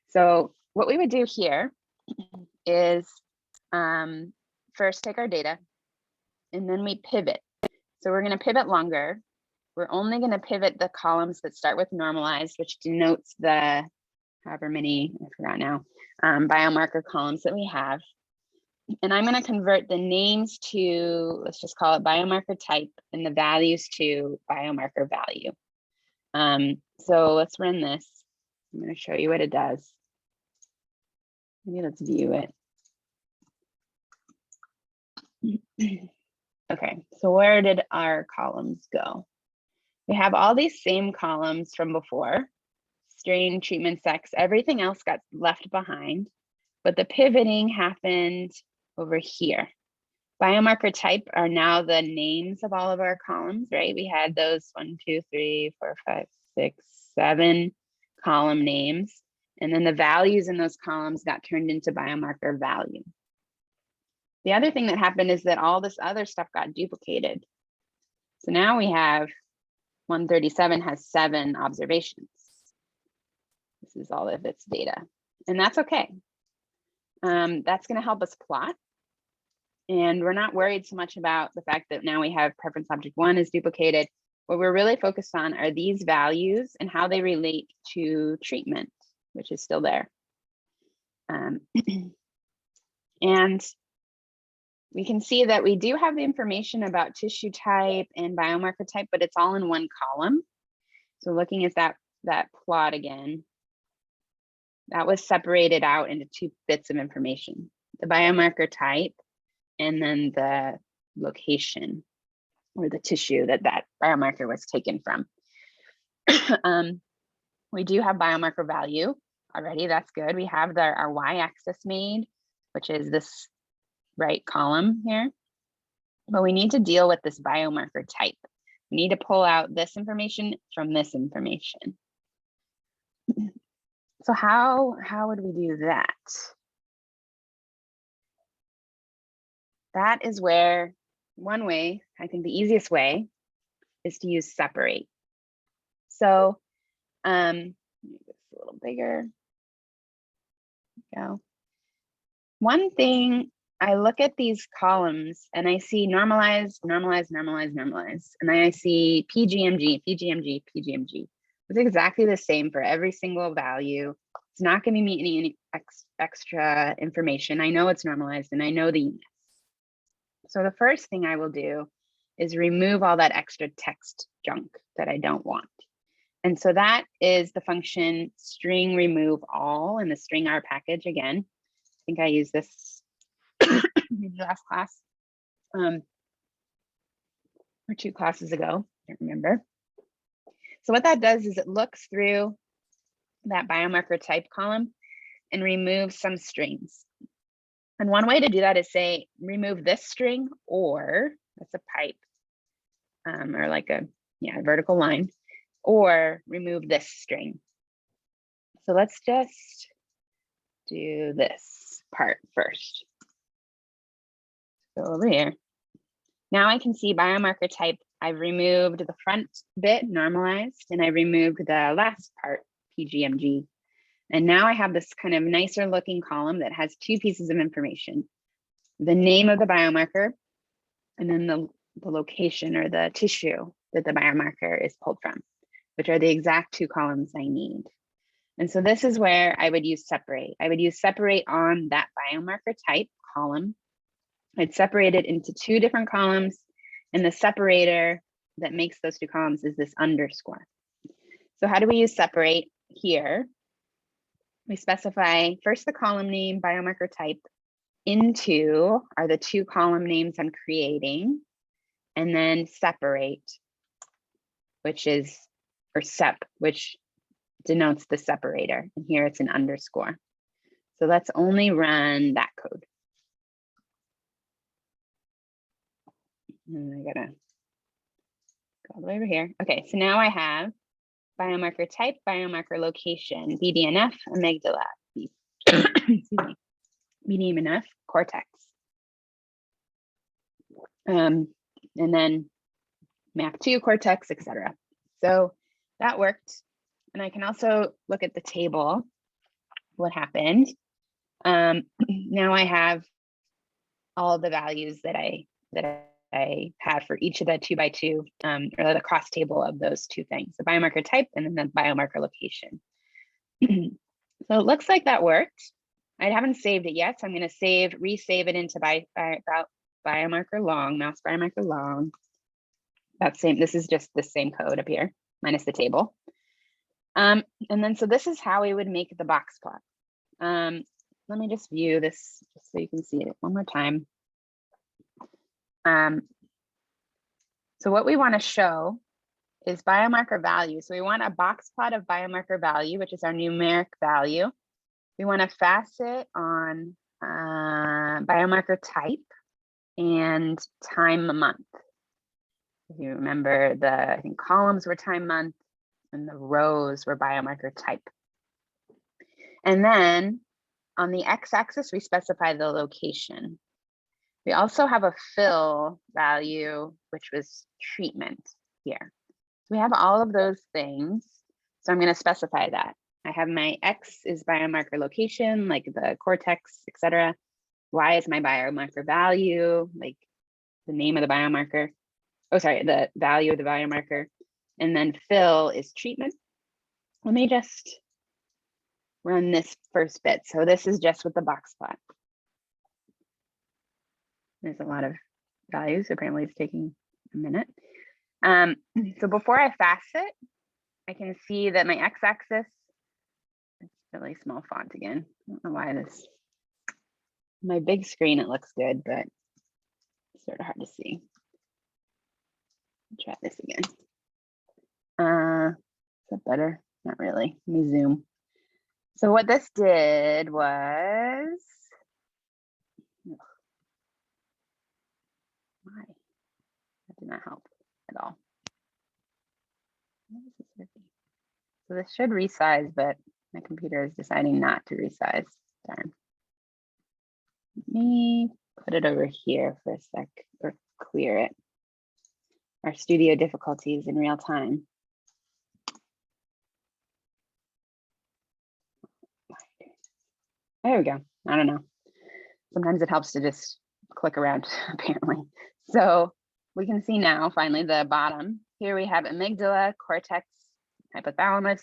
So what we would do here is first take our data, and then we pivot. So we're going to pivot longer. We're only going to pivot the columns that start with normalized, which denotes the however many, I forgot now, biomarker columns that we have. And I'm going to convert the names to, let's just call it biomarker type, and the values to biomarker value. So let's run this. I'm going to show you what it does. Maybe let's view it. Okay, so where did our columns go? We have all these same columns from before: strain, treatment, sex, everything else got left behind, but the pivoting happened over here. Biomarker type are now the names of all of our columns, right? We had those 1, 2, 3, 4, 5, 6, 7 column names. And then the values in those columns got turned into biomarker value. The other thing that happened is that all this other stuff got duplicated. So now we have 137 has 7 observations. This is all of its data, and that's okay. That's going to help us plot. And we're not worried so much about the fact that now we have preference object 1 is duplicated. What we're really focused on are these values and how they relate to treatment, which is still there. And we can see that we do have the information about tissue type and biomarker type, but it's all in one column. So looking at that plot again, that was separated out into 2 bits of information, the biomarker type and then the location or the tissue that that biomarker was taken from. We do have biomarker value already. That's good. We have our y-axis made, which is this right column here. But we need to deal with this biomarker type. We need to pull out this information from this information. So how would we do that? That is where one way, I think the easiest way, is to use separate. So make this a little bigger. Go. One thing, I look at these columns and I see normalize, normalize, normalize, normalize, and then I see PGMG, PGMG, PGMG. It's exactly the same for every single value. It's not going to be any extra information. I know it's normalized and I know the units. So the first thing I will do is remove all that extra text junk that I don't want. And so that is the function string remove all in the string R package again. I think I used this in last class or 2 classes ago, I don't remember. So what that does is it looks through that biomarker type column and removes some strings. And one way to do that is say, remove this string, or that's a pipe or like a vertical line, or remove this string. So let's just do this part first. Go over here. Now I can see biomarker type. I've removed the front bit normalized and I removed the last part PGMG. And now I have this kind of nicer looking column that has 2 pieces of information, the name of the biomarker and then the location or the tissue that the biomarker is pulled from, which are the exact 2 columns I need. And so this is where I would use separate. I would use separate on that biomarker type column. I'd separate it into 2 different columns, and the separator that makes those 2 columns is this underscore. So how do we use separate here? We specify first the column name, biomarker type, into are the 2 column names I'm creating, and then separate, which is, or sep, which denotes the separator. And here it's an underscore. So let's only run that code. And I gotta go all the way over here. Okay, so now I have biomarker type, biomarker location, BDNF, amygdala, excuse me, BDNF, cortex. And then map to cortex, etc. So that worked. And I can also look at the table, what happened. Now I have all of the values that I have for each of the 2 by 2 or the cross table of those 2 things, the biomarker type and then the biomarker location. So it looks like that worked. I haven't saved it yet, so I'm going to resave it into biomarker long, mouse biomarker long. This is just the same code up here, minus the table. And then so this is how we would make the box plot. Let me just view this just so you can see it one more time. So what we want to show is biomarker value. So we want a box plot of biomarker value, which is our numeric value. We want to facet on biomarker type and time month. If you remember, I think columns were time month and the rows were biomarker type. And then on the x-axis, we specify the location. We also have a fill value, which was treatment here. We have all of those things. So I'm going to specify that. I have my X is biomarker location, like the cortex, etc. Y is my biomarker value, like the name of the biomarker. Oh, sorry, the value of the biomarker. And then fill is treatment. Let me just run this first bit. So this is just with the box plot. There's a lot of values. Apparently it's taking a minute. So before I facet, I can see that my x-axis, it's really small font again. I don't know why this, my big screen, it looks good, but it's sort of hard to see. Try this again. Is that better? Not really. Let me zoom. So what this did was, why? That did not help at all. So this should resize, but my computer is deciding not to resize. Darn. Let me put it over here for a sec, or clear it. Our studio difficulties in real time. There we go. I don't know. Sometimes it helps to just click around, apparently. So we can see now, finally, the bottom. Here we have amygdala, cortex, hypothalamus,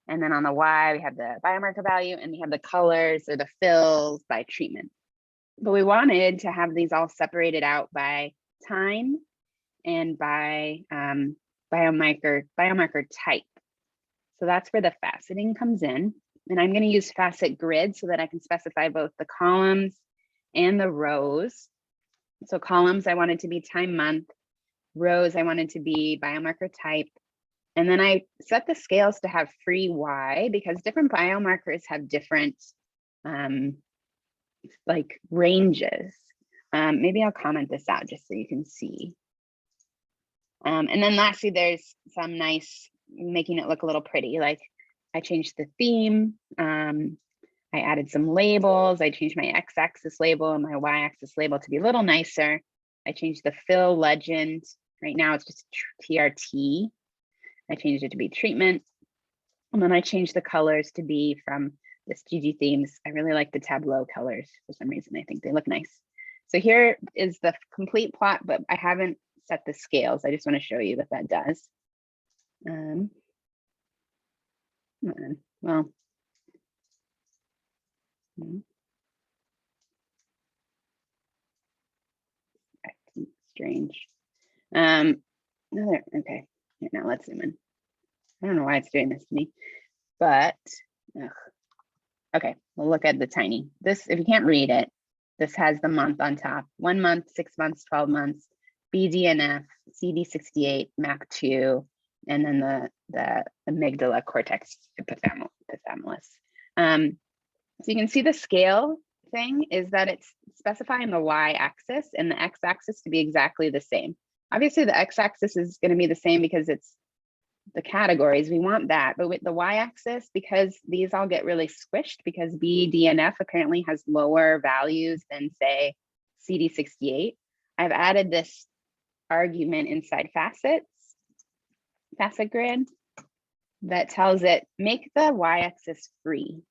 and then on the Y, we have the biomarker value, and we have the colors or the fills by treatment. But we wanted to have these all separated out by time and by biomarker type. So that's where the faceting comes in. And I'm going to use facet grid so that I can specify both the columns and the rows. So columns, I wanted to be time month. Rows, I wanted to be biomarker type. And then I set the scales to have free Y because different biomarkers have different like ranges. Maybe I'll comment this out just so you can see. And then lastly, there's some nice, making it look a little pretty, like I changed the theme. I added some labels. I changed my x-axis label and my y-axis label to be a little nicer. I changed the fill legend. Right now it's just TRT. I changed it to be treatment. And then I changed the colors to be from this GG themes. I really like the Tableau colors for some reason. I think they look nice. So here is the complete plot, but I haven't set the scales. I just want to show you what that does. Well, strange. Okay, here, now let's zoom in. I don't know why it's doing this to me, but okay, we'll look at the tiny. This, if you can't read it, this has the month on top. 1 month, 6 months, 12 months, BDNF, CD68, MAC2, and then the amygdala, cortex, hypothalamus. So you can see the scale thing is that it's specifying the y-axis and the x-axis to be exactly the same. Obviously, the x-axis is going to be the same because it's the categories. We want that, but with the y-axis, because these all get really squished because BDNF apparently has lower values than, say, CD68, I've added this argument inside facet grid that tells it make the y-axis free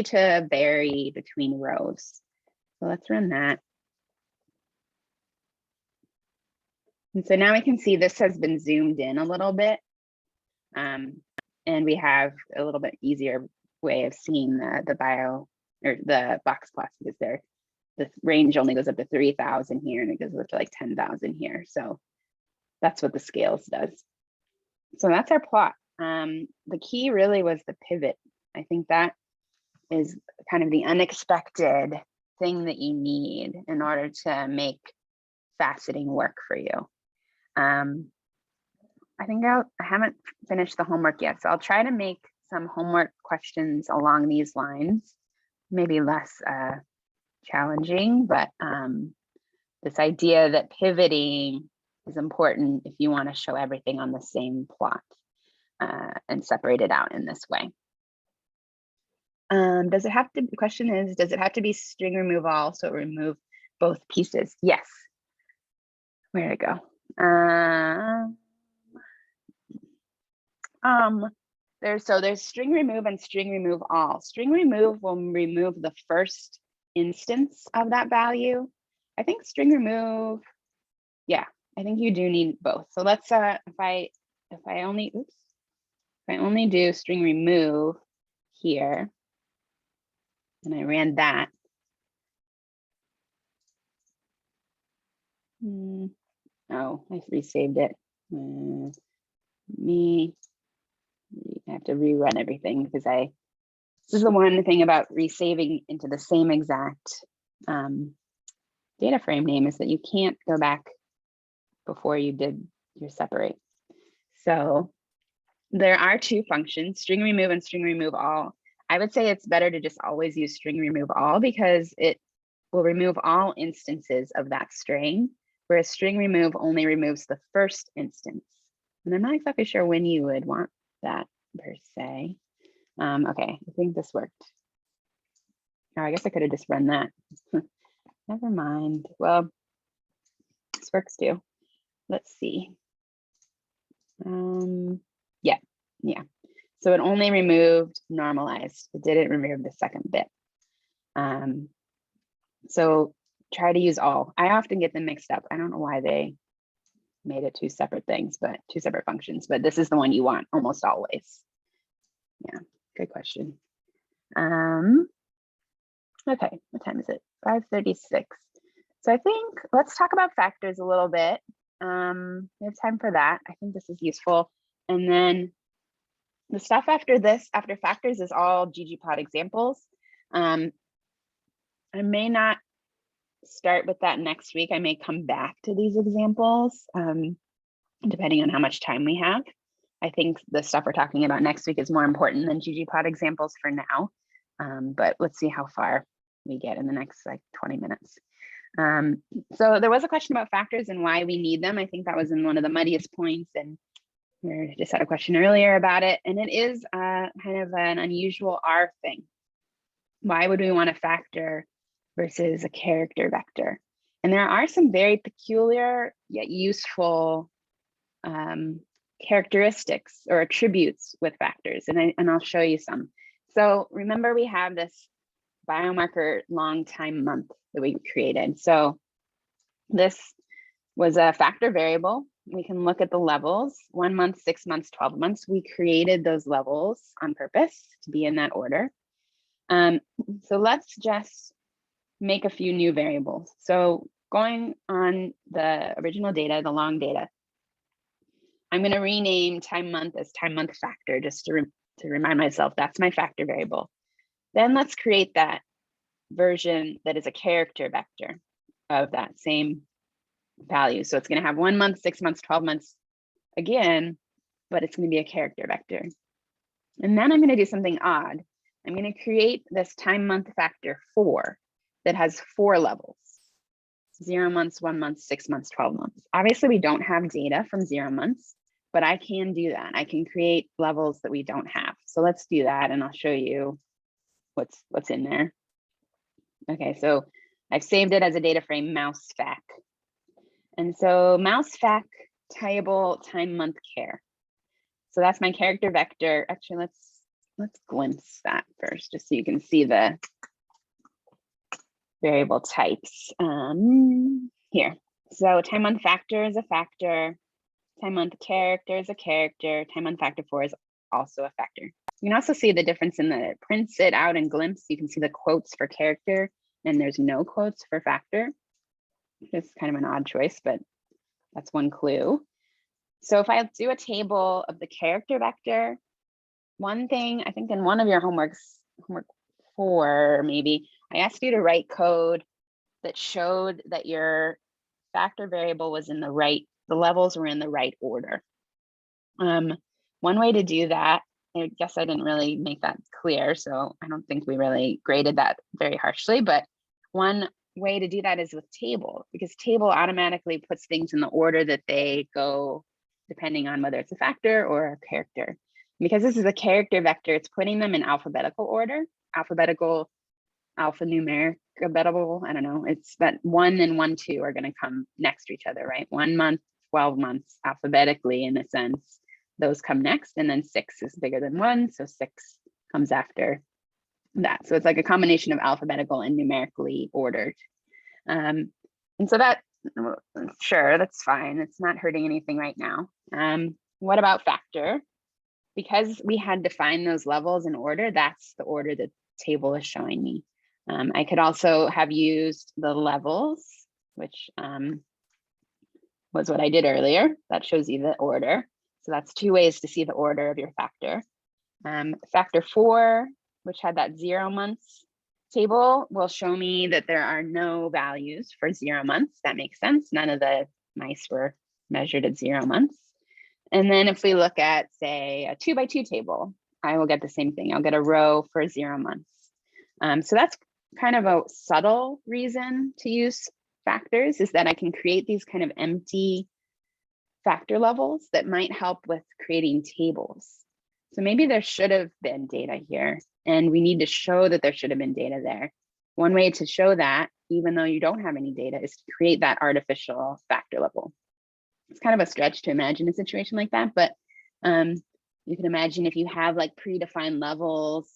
to vary between rows. So let's run that. And so now we can see this has been zoomed in a little bit. And we have a little bit easier way of seeing the bio or the box plots because the range only goes up to 3,000 here and it goes up to like 10,000 here. So that's what the scales does. So that's our plot. The key really was the pivot. I think that is kind of the unexpected thing that you need in order to make faceting work for you. I think I haven't finished the homework yet, so I'll try to make some homework questions along these lines, maybe less challenging, but this idea that pivoting is important if you want to show everything on the same plot and separate it out in this way. Does it have to, the question is, does it have to be string remove all, so remove both pieces? Yes. Where'd it go? There's string remove and string remove all. String remove will remove the first instance of that value. I think string remove, yeah, I think you do need both. So let's if I only do string remove here, and I ran that. Oh, I resaved it. I have to rerun everything because this is the one thing about resaving into the same exact data frame name is that you can't go back before you did your separate. So there are two functions, string remove and string remove all. I would say it's better to just always use string remove all because it will remove all instances of that string, whereas string remove only removes the first instance. And I'm not exactly sure when you would want that per se. Okay, I think this worked. Oh, I guess I could have just run that. Never mind. Well, this works too. Let's see. Yeah. So it only removed normalized. It didn't remove the second bit. So try to use all. I often get them mixed up. I don't know why they made it two separate things, but two separate functions, but this is the one you want almost always. Yeah, good question. Okay, what time is it? 5:36. So I think let's talk about factors a little bit. We have time for that. I think this is useful. And then the stuff after this, after factors, is all ggplot examples. I may not start with that next week. I may come back to these examples, depending on how much time we have. I think the stuff we're talking about next week is more important than ggplot examples for now, but let's see how far we get in the next like 20 minutes. So there was a question about factors and why we need them. I think that was in one of the muddiest points, and we just had a question earlier about it. And it is kind of an unusual R thing. Why would we want a factor versus a character vector? And there are some very peculiar yet useful characteristics or attributes with factors, and I'll show you some. So remember, we have this biomarker long time month that we created. So this was a factor variable. We can look at the levels, 1 month, 6 months, 12 months. We created those levels on purpose to be in that order. So let's just make a few new variables. So going on the original data, the long data, I'm going to rename time month as time month factor just to remind myself that's my factor variable. Then let's create that version that is a character vector of that same value. So it's going to have 1 month, 6 months, 12 months again, but it's going to be a character vector. And then I'm going to do something odd. I'm going to create this time month factor 4 that has 4 levels: 0 months, 1 month, 6 months, 12 months. Obviously, we don't have data from 0 months, but I can do that. I can create levels that we don't have. So let's do that, and I'll show you what's in there. Okay, so I've saved it as a data frame mouse fac. And so mouse fac table time month care. So that's my character vector. Actually, let's glimpse that first, just so you can see the variable types. Here. So time month factor is a factor. Time month character is a character. Time month factor 4 is also a factor. You can also see the difference in that it prints it out in glimpse. You can see the quotes for character and there's no quotes for factor. It's kind of an odd choice, but that's one clue. So if I do a table of the character vector, one thing I think in one of your homework 4 maybe, I asked you to write code that showed that your factor variable was in the right, the levels were in the right order. One way to do that, I guess I didn't really make that clear, so I don't think we really graded that very harshly, but one way to do that is with table, because table automatically puts things in the order that they go, depending on whether it's a factor or a character. Because this is a character vector, it's putting them in alphabetical order, alphabetical, alphanumeric, alphabetical, I don't know. It's that 1 and 1, 2 are going to come next to each other, right? 1 month, 12 months, alphabetically in a sense. Those come next, and then 6 is bigger than 1, so 6 comes after that. So it's like a combination of alphabetical and numerically ordered. And so that, sure, that's fine. It's not hurting anything right now. What about factor? Because we had defined those levels in order, that's the order the table is showing me. I could also have used the levels, which was what I did earlier. That shows you the order. So that's 2 ways to see the order of your factor. Factor 4, which had that 0 months table, will show me that there are no values for 0 months. That makes sense. None of the mice were measured at 0 months. And then if we look at, say, a 2 by 2 table, I will get the same thing. I'll get a row for 0 months. So that's kind of a subtle reason to use factors, is that I can create these kind of empty factor levels that might help with creating tables. So maybe there should have been data here, and we need to show that there should have been data there. One way to show that, even though you don't have any data, is to create that artificial factor level. It's kind of a stretch to imagine a situation like that, but you can imagine if you have like predefined levels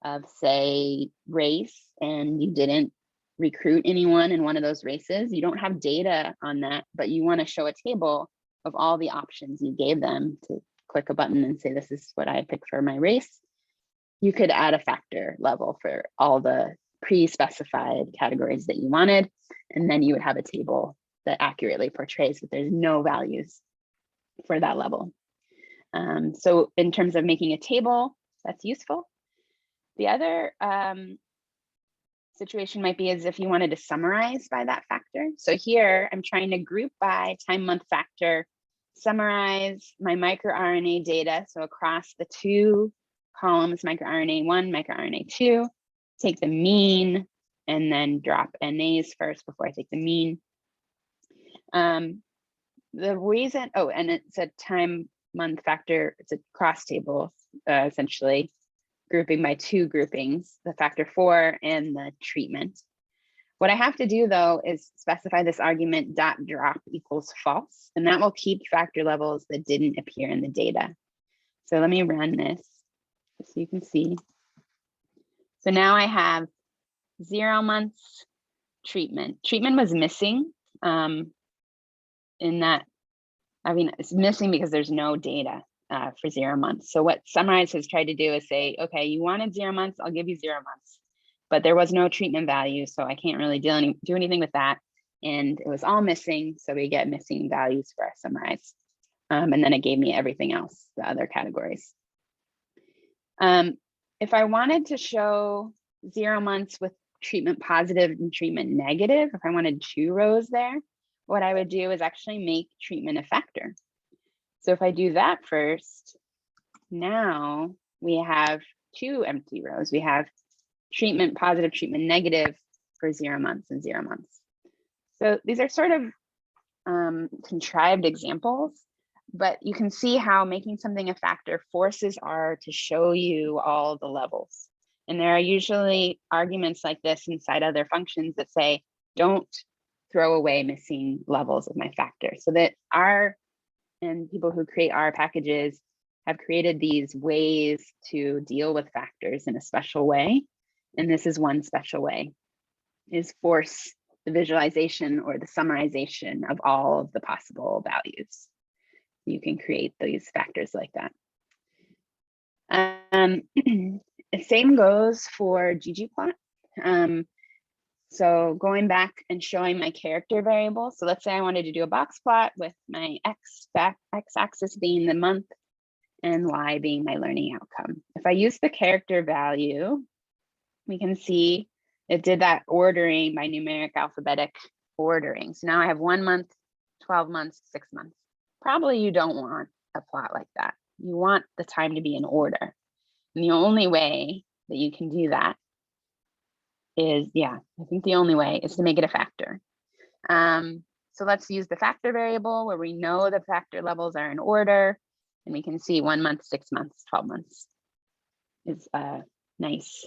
of, say, race, and you didn't recruit anyone in one of those races, you don't have data on that, but you want to show a table of all the options you gave them to click a button and say, this is what I picked for my race. You could add a factor level for all the pre-specified categories that you wanted, and then you would have a table that accurately portrays that there's no values for that level. So in terms of making a table, that's useful. The other situation might be as if you wanted to summarize by that factor. So here I'm trying to group by time month factor, summarize my microRNA data. So across the 2 columns, microRNA 1, microRNA 2, take the mean, and then drop NAs first before I take the mean. The reason, oh, and it's a time month factor, it's a cross table, essentially grouping by 2 groupings, the factor 4 and the treatment. What I have to do though is specify this argument dot drop equals false, and that will keep factor levels that didn't appear in the data. So let me run this so you can see. So now I have 0 months treatment. Treatment was missing in that, I mean, it's missing because there's no data for 0 months. So what Summarize has tried to do is say, okay, you wanted 0 months, I'll give you 0 months, but there was no treatment value, so I can't really do anything with that. And it was all missing, so we get missing values for our Summarize. And then it gave me everything else, the other categories. If I wanted to show 0 months with treatment positive and treatment negative, if I wanted 2 rows there, what I would do is actually make treatment a factor. So if I do that first, now we have 2 empty rows. We have treatment positive, treatment negative for 0 months and 0 months. So these are sort of contrived examples, but you can see how making something a factor forces R to show you all the levels. And there are usually arguments like this inside other functions that say, don't throw away missing levels of my factor. So that R and people who create R packages have created these ways to deal with factors in a special way. And this is one special way, is force the visualization or the summarization of all of the possible values. You can create these factors like that. The same goes for ggplot. So going back and showing my character variable. So let's say I wanted to do a box plot with my x-axis being the month and y being my learning outcome. If I use the character value, we can see it did that ordering by numeric alphabetic ordering. So now I have 1 month, 12 months, 6 months. Probably you don't want a plot like that. You want the time to be in order. And the only way that you can do that is, yeah, I think the only way is to make it a factor. So let's use the factor variable where we know the factor levels are in order, and we can see 1 month, 6 months, 12 months is a nice,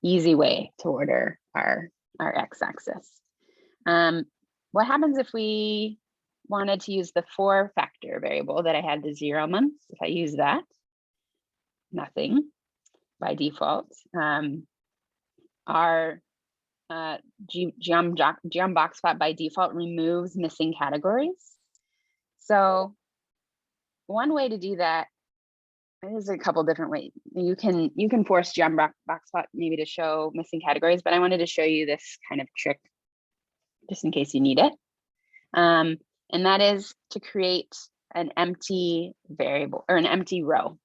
easy way to order our x-axis. What happens if we wanted to use the 4 factor variable that I had the 0 months? If I use that, nothing by default. Our boxplot by default removes missing categories. So one way to do that, there's a couple different ways. You can force boxplot maybe to show missing categories, but I wanted to show you this kind of trick just in case you need it. And that is to create an empty variable or an empty row.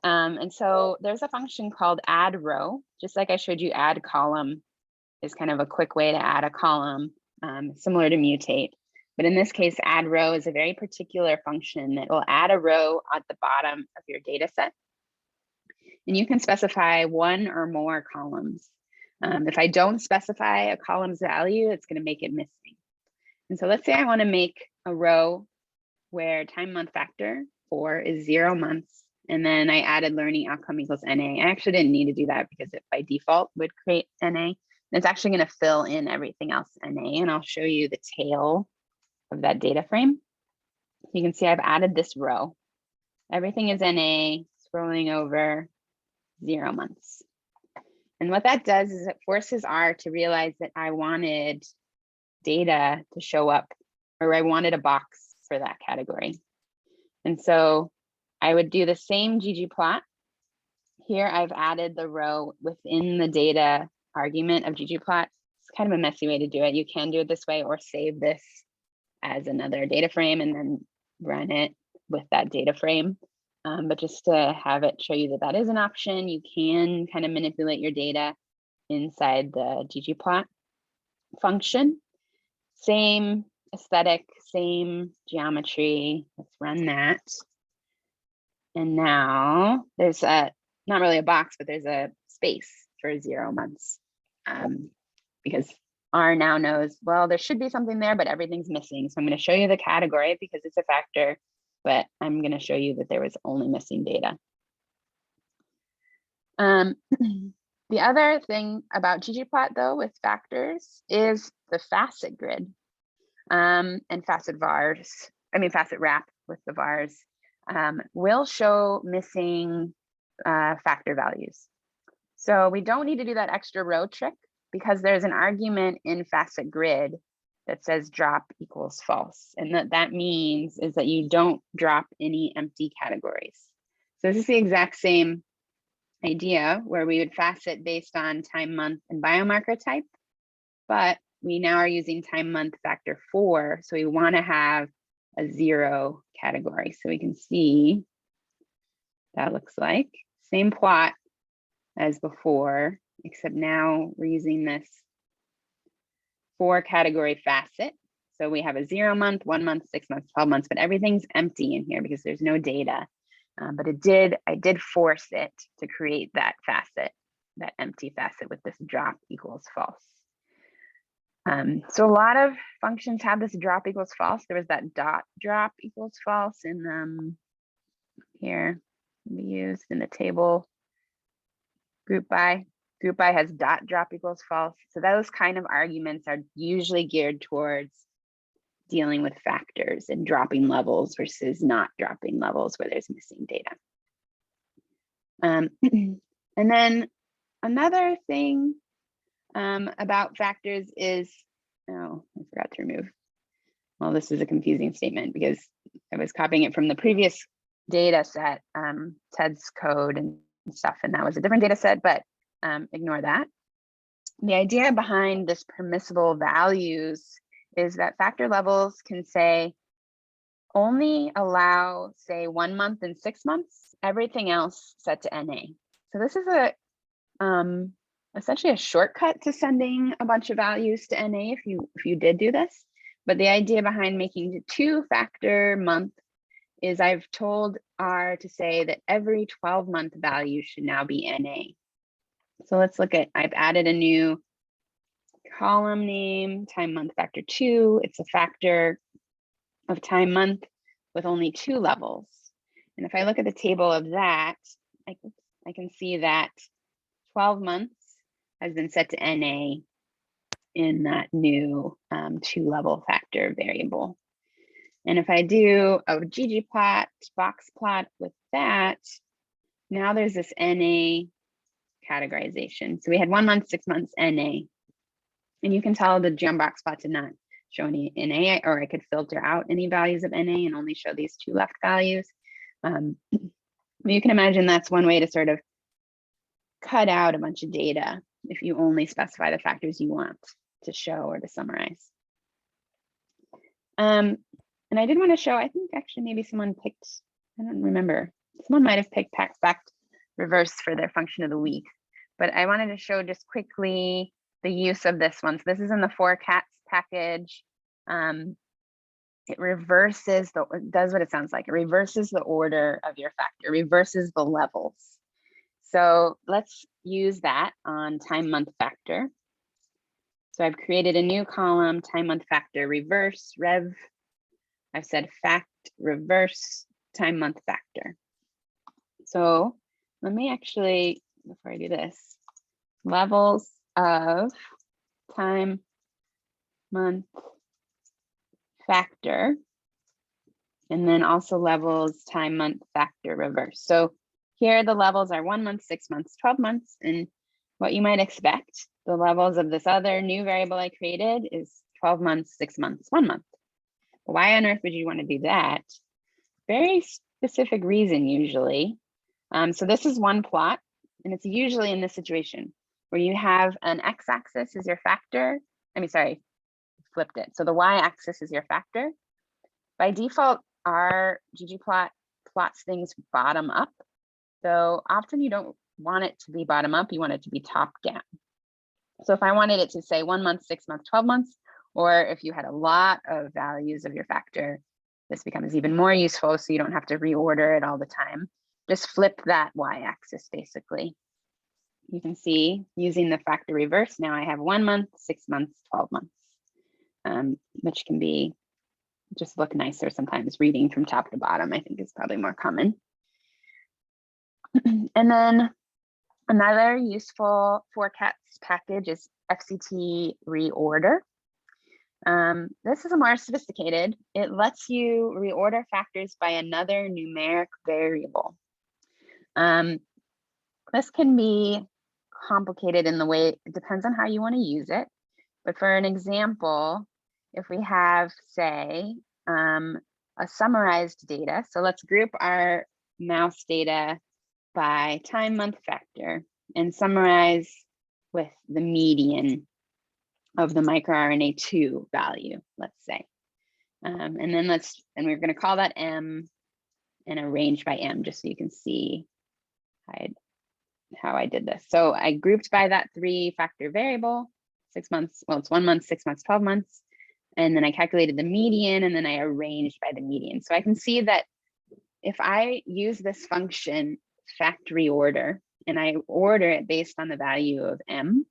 And so there's a function called add row, just like I showed you add column is kind of a quick way to add a column, similar to mutate. But in this case, add row is a very particular function that will add a row at the bottom of your data set. And you can specify 1 or more columns. If I don't specify a column's value, it's going to make it missing. And so let's say I want to make a row where time month factor 4 is 0 months. And then I added learning outcome equals NA. I actually didn't need to do that because it by default would create NA. It's actually going to fill in everything else NA, and I'll show you the tail of that data frame. You can see I've added this row. Everything is NA, scrolling over 0 months. And what that does is it forces R to realize that I wanted data to show up, or I wanted a box for that category. And so I would do the same ggplot. Here I've added the row within the data argument of ggplot. It's kind of a messy way to do it. You can do it this way or save this as another data frame and then run it with that data frame. But just to have it show you that that is an option, you can kind of manipulate your data inside the ggplot function. Same aesthetic, same geometry. Let's run that. And now there's a, not really a box, but there's a space for 0 months because R now knows, well, there should be something there, but everything's missing. So I'm going to show you the category because it's a factor, but I'm going to show you that there was only missing data. The other thing about ggplot though with factors is the facet grid and facet vars. Facet wrap with the vars will show missing factor values. So we don't need to do that extra row trick because there's an argument in facet grid that says drop equals false. And that means is that you don't drop any empty categories. So this is the exact same idea where we would facet based on time, month, and biomarker type, but we now are using time, month factor 4. So we want to have a 0 category. So we can see that looks like same plot as before, except now we're using this 4 category facet. So we have a 0 month, 1 month, 6 months, 12 months, but everything's empty in here because there's no data. But I did force it to create that facet, that empty facet with this drop equals false. So a lot of functions have this drop equals false. There was that dot drop equals false in here, we used in the table. Group by has dot drop equals false. So those kind of arguments are usually geared towards dealing with factors and dropping levels versus not dropping levels where there's missing data. And then another thing about factors is, oh, I forgot to remove. Well, this is a confusing statement because I was copying it from the previous data set, Ted's code and stuff, and that was a different data set, but ignore that. The idea behind this permissible values is that factor levels can say only allow, say, 1 month and 6 months, everything else set to NA. So this is a essentially a shortcut to sending a bunch of values to NA if you did do this. But the idea behind making the 2 factor month is I've told R to say that every 12-month value should now be NA. So let's look at, I've added a new column name, time month factor 2. It's a factor of time month with only 2 levels. And if I look at the table of that, I can see that 12 months has been set to NA in that new 2-level factor variable. And if I do a ggplot, boxplot with that, now there's this NA categorization. So we had 1 month, 6 months, NA. And you can tell the boxplot did not show any NA, or I could filter out any values of NA and only show these 2 left values. You can imagine that's one way to sort of cut out a bunch of data if you only specify the factors you want to show or to summarize. And I did want to show, I think actually maybe someone picked, I don't remember, someone might have picked fact reverse for their function of the week, but I wanted to show just quickly the use of this one. So this is in the forecast package. It reverses it does what it sounds like. It reverses the order of your factor, reverses the levels. So let's use that on time month factor. So I've created a new column, time month factor reverse rev. I've said fact reverse time month factor. So let me actually, before I do this, levels of time month factor, and then also levels time month factor reverse. So here the levels are 1 month, 6 months, 12 months, and what you might expect, the levels of this other new variable I created is 12 months, 6 months, 1 month. Why on earth would you want to do that? Very specific reason usually. So this is one plot, and it's usually in this situation where you have an x-axis is your factor. Flipped it. So the y-axis is your factor. By default, our ggplot plots things bottom up. So often you don't want it to be bottom up, you want it to be top down. So if I wanted it to say 1 month, 6 months, 12 months, or if you had a lot of values of your factor, this becomes even more useful so you don't have to reorder it all the time. Just flip that y-axis basically. You can see using the factor reverse, now I have 1 month, 6 months, 12 months, which can be just look nicer sometimes. Reading from top to bottom, I think is probably more common. And then another useful forecast package is FCT reorder. This is a more sophisticated. It lets you reorder factors by another numeric variable. This can be complicated in the way, it depends on how you want to use it. But for an example, if we have, say, a summarized data, so let's group our mouse data by time month factor and summarize with the median of the microRNA2 value, let's say. And then we're going to call that M and arrange by M just so you can see how I did this. So I grouped by that 3-factor variable, 6 months, well, it's 1 month, 6 months, 12 months. And then I calculated the median and then I arranged by the median. So I can see that if I use this function fact reorder and I order it based on the value of M,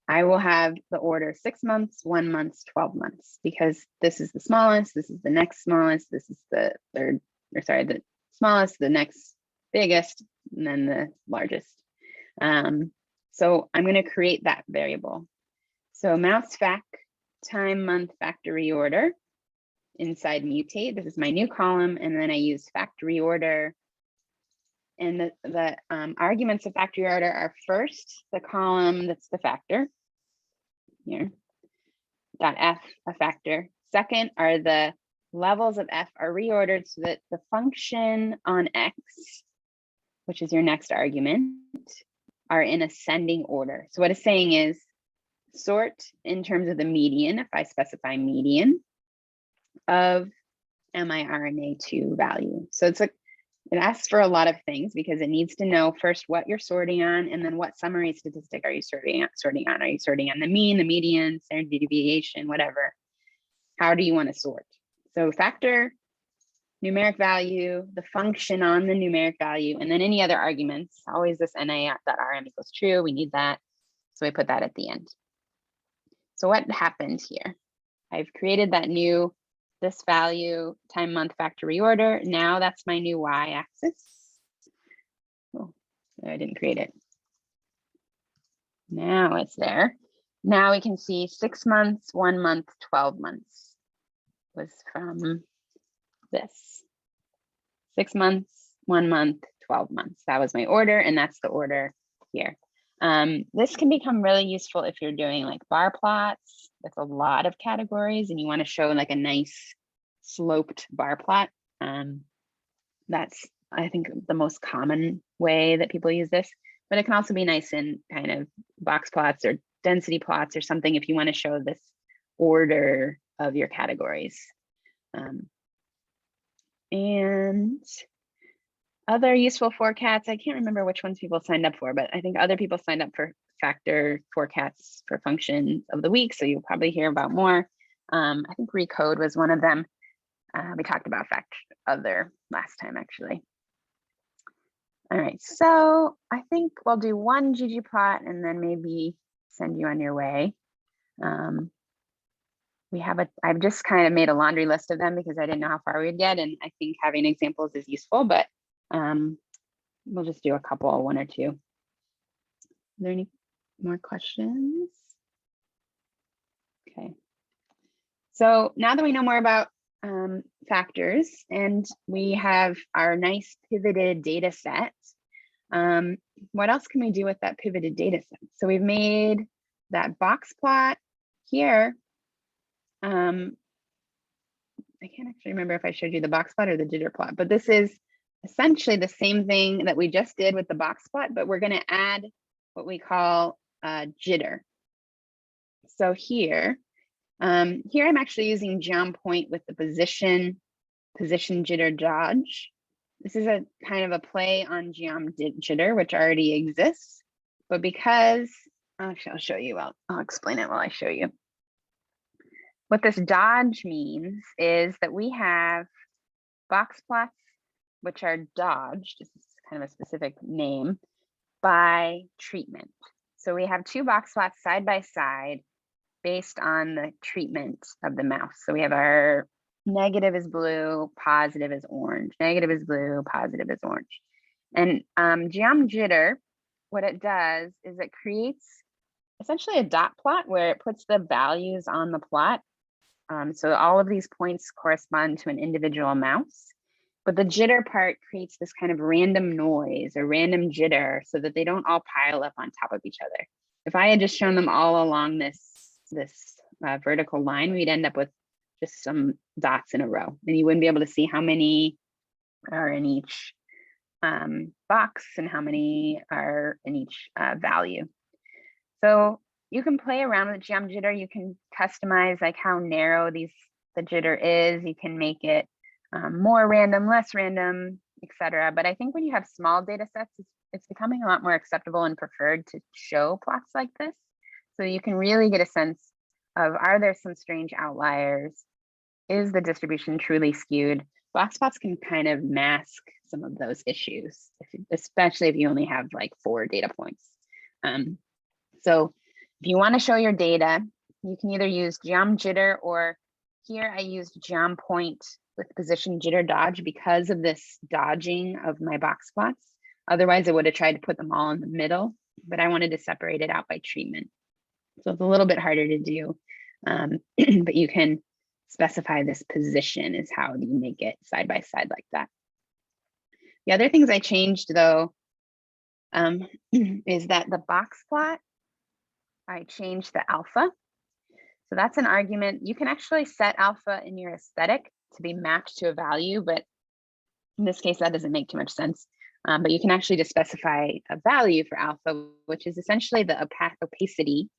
I will have the order 6 months, 1 month, 12 months, because this is the smallest, this is the next smallest, this is the third, or sorry, the smallest, the next biggest, and then the largest. So I'm going to create that variable. So mouse fact time month factor reorder inside mutate. This is my new column, and then I use fact reorder. And the arguments of fact reorder are first the column that's the factor here, dot f a factor. Second are the levels of f are reordered so that the function on x, which is your next argument, are in ascending order. So what it's saying is sort in terms of the median, if I specify median of miRNA2 value. So it's like, it asks for a lot of things because it needs to know first what you're sorting on, and then what summary statistic are you sorting on? Are you sorting on the mean, the median, standard deviation, whatever? How do you want to sort? So factor numeric value, the function on the numeric value, and then any other arguments. Always this na.rm equals true. We need that. So we put that at the end. So what happened here? I've created that new, this value time month factor reorder. Now that's my new y-axis. Oh, I didn't create it. Now it's there. Now we can see 6 months, 1 month, 12 months was from this. 6 months, 1 month, 12 months. That was my order, and that's the order here. This can become really useful if you're doing like bar plots with a lot of categories and you want to show like a nice sloped bar plot. That's, I think, the most common way that people use this, but it can also be nice in kind of box plots or density plots or something if you want to show this order of your categories. And other useful forecasts, I can't remember which ones people signed up for, but I think other people signed up for factor forecasts for functions of the week, so you'll probably hear about more. I think recode was one of them. We talked about other last time, actually. All right, so I think we'll do one ggplot and then maybe send you on your way. I've just kind of made a laundry list of them because I didn't know how far we'd get, and I think having examples is useful, but we'll just do a couple, one or two. Are there any more questions? Okay. So now that we know more about factors and we have our nice pivoted data set, what else can we do with that pivoted data set? So we've made that box plot here. I can't actually remember if I showed you the box plot or the jitter plot, but this is essentially the same thing that we just did with the box plot, but we're going to add what we call jitter. So here I'm actually using geom point with the position jitter dodge. This is a kind of a play on geom jitter, which already exists, but because, actually I'll show you, I'll explain it while I show you. What this dodge means is that we have box plots, which are dodged, this is kind of a specific name, by treatment. So we have two box plots side by side based on the treatment of the mouse. So we have our negative is blue, positive is orange, negative is blue, positive is orange. And geom jitter, what it does is it creates essentially a dot plot where it puts the values on the plot. So all of these points correspond to an individual mouse, but the jitter part creates this kind of random noise or random jitter so that they don't all pile up on top of each other. If I had just shown them all along this vertical line, we'd end up with just some dots in a row, and you wouldn't be able to see how many are in each box and how many are in each value. So you can play around with geom jitter. You can customize like how narrow the jitter is. You can make it more random, less random, etc. But I think when you have small data sets, it's becoming a lot more acceptable and preferred to show plots like this. So you can really get a sense of, are there some strange outliers? Is the distribution truly skewed? Box plots can kind of mask some of those issues, especially if you only have like 4 data points. So if you want to show your data, you can either use geom jitter, or here I used geom point with position jitter dodge because of this dodging of my box plots. Otherwise, I would have tried to put them all in the middle, but I wanted to separate it out by treatment. So it's a little bit harder to do, but you can specify this position is how you make it side by side like that. The other things I changed though, is that the box plot, I changed the alpha. So that's an argument. You can actually set alpha in your aesthetic to be mapped to a value, but in this case, that doesn't make too much sense. But you can actually just specify a value for alpha, which is essentially the opacity.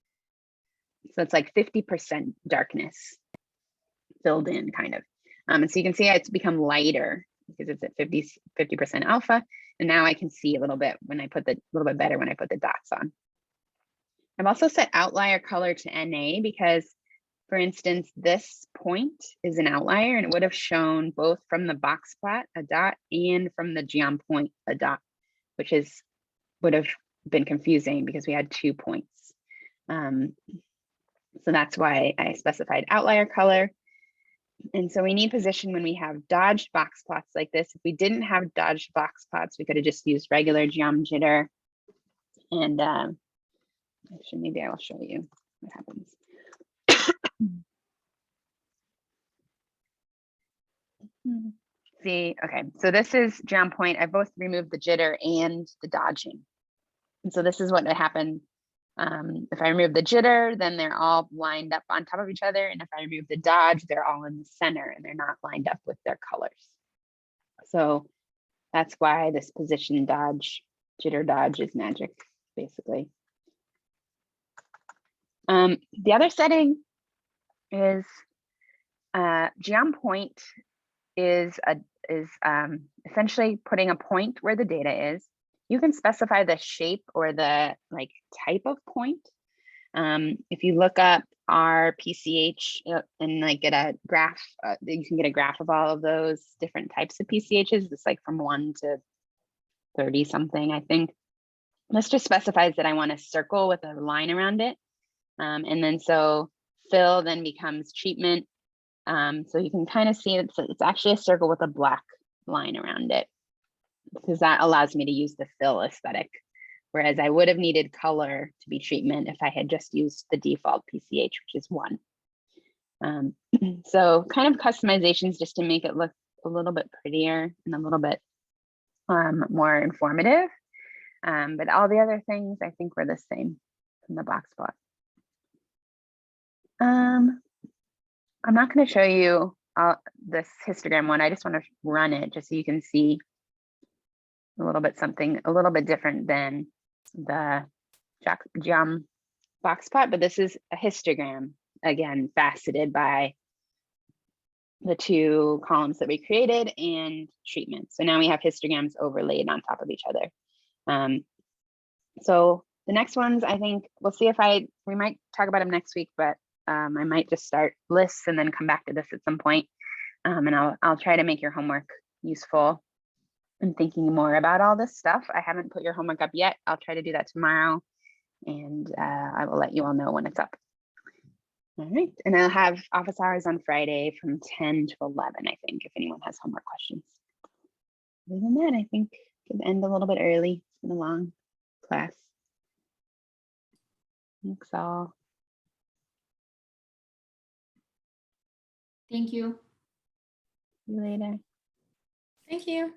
So it's like 50% darkness filled in kind of. And so you can see it's become lighter because it's at 50% alpha. And now I can see a little bit when I put a little bit better when I put the dots on. I've also set outlier color to NA because for instance, this point is an outlier, and it would have shown both from the box plot a dot and from the geom point a dot, which would have been confusing because we had 2 points. So that's why I specified outlier color. And so we need position when we have dodged box plots like this. If we didn't have dodged box plots, we could have just used regular geom jitter. And actually, maybe I will show you what happens. See, okay, so this is geom point. I both removed the jitter and the dodging. And so this is what happened. If I remove the jitter, then they're all lined up on top of each other. And if I remove the dodge, they're all in the center and they're not lined up with their colors. So that's why this position dodge, jitter dodge is magic, basically. The other setting is geom point is essentially putting a point where the data is. You can specify the shape or the type of point. If you look up our PCH and get a graph, you can get a graph of all of those different types of PCHs. It's from 1 to 30 something, I think. This just specifies that I want a circle with a line around it. And then so fill then becomes treatment. So you can kind of see it's actually a circle with a black line around it, because that allows me to use the fill aesthetic, whereas I would have needed color to be treatment if I had just used the default PCH, which is 1. So kind of customizations just to make it look a little bit prettier and a little bit more informative. But all the other things I think were the same from the box plot. I'm not going to show you this histogram one. I just want to run it just so you can see a little bit something a little bit different than the geom box plot, but this is a histogram, again, faceted by the 2 columns that we created and treatment. So now we have histograms overlaid on top of each other. So the next ones, I think we'll see if we might talk about them next week, but I might just start lists and then come back to this at some point. And I'll try to make your homework useful and thinking more about all this stuff. I haven't put your homework up yet. I'll try to do that tomorrow, and I will let you all know when it's up. All right, and I'll have office hours on Friday from 10 to 11, I think, if anyone has homework questions. Other than that, I think we can end a little bit early. It's been a long class. Thanks all. Thank you. See you later. Thank you.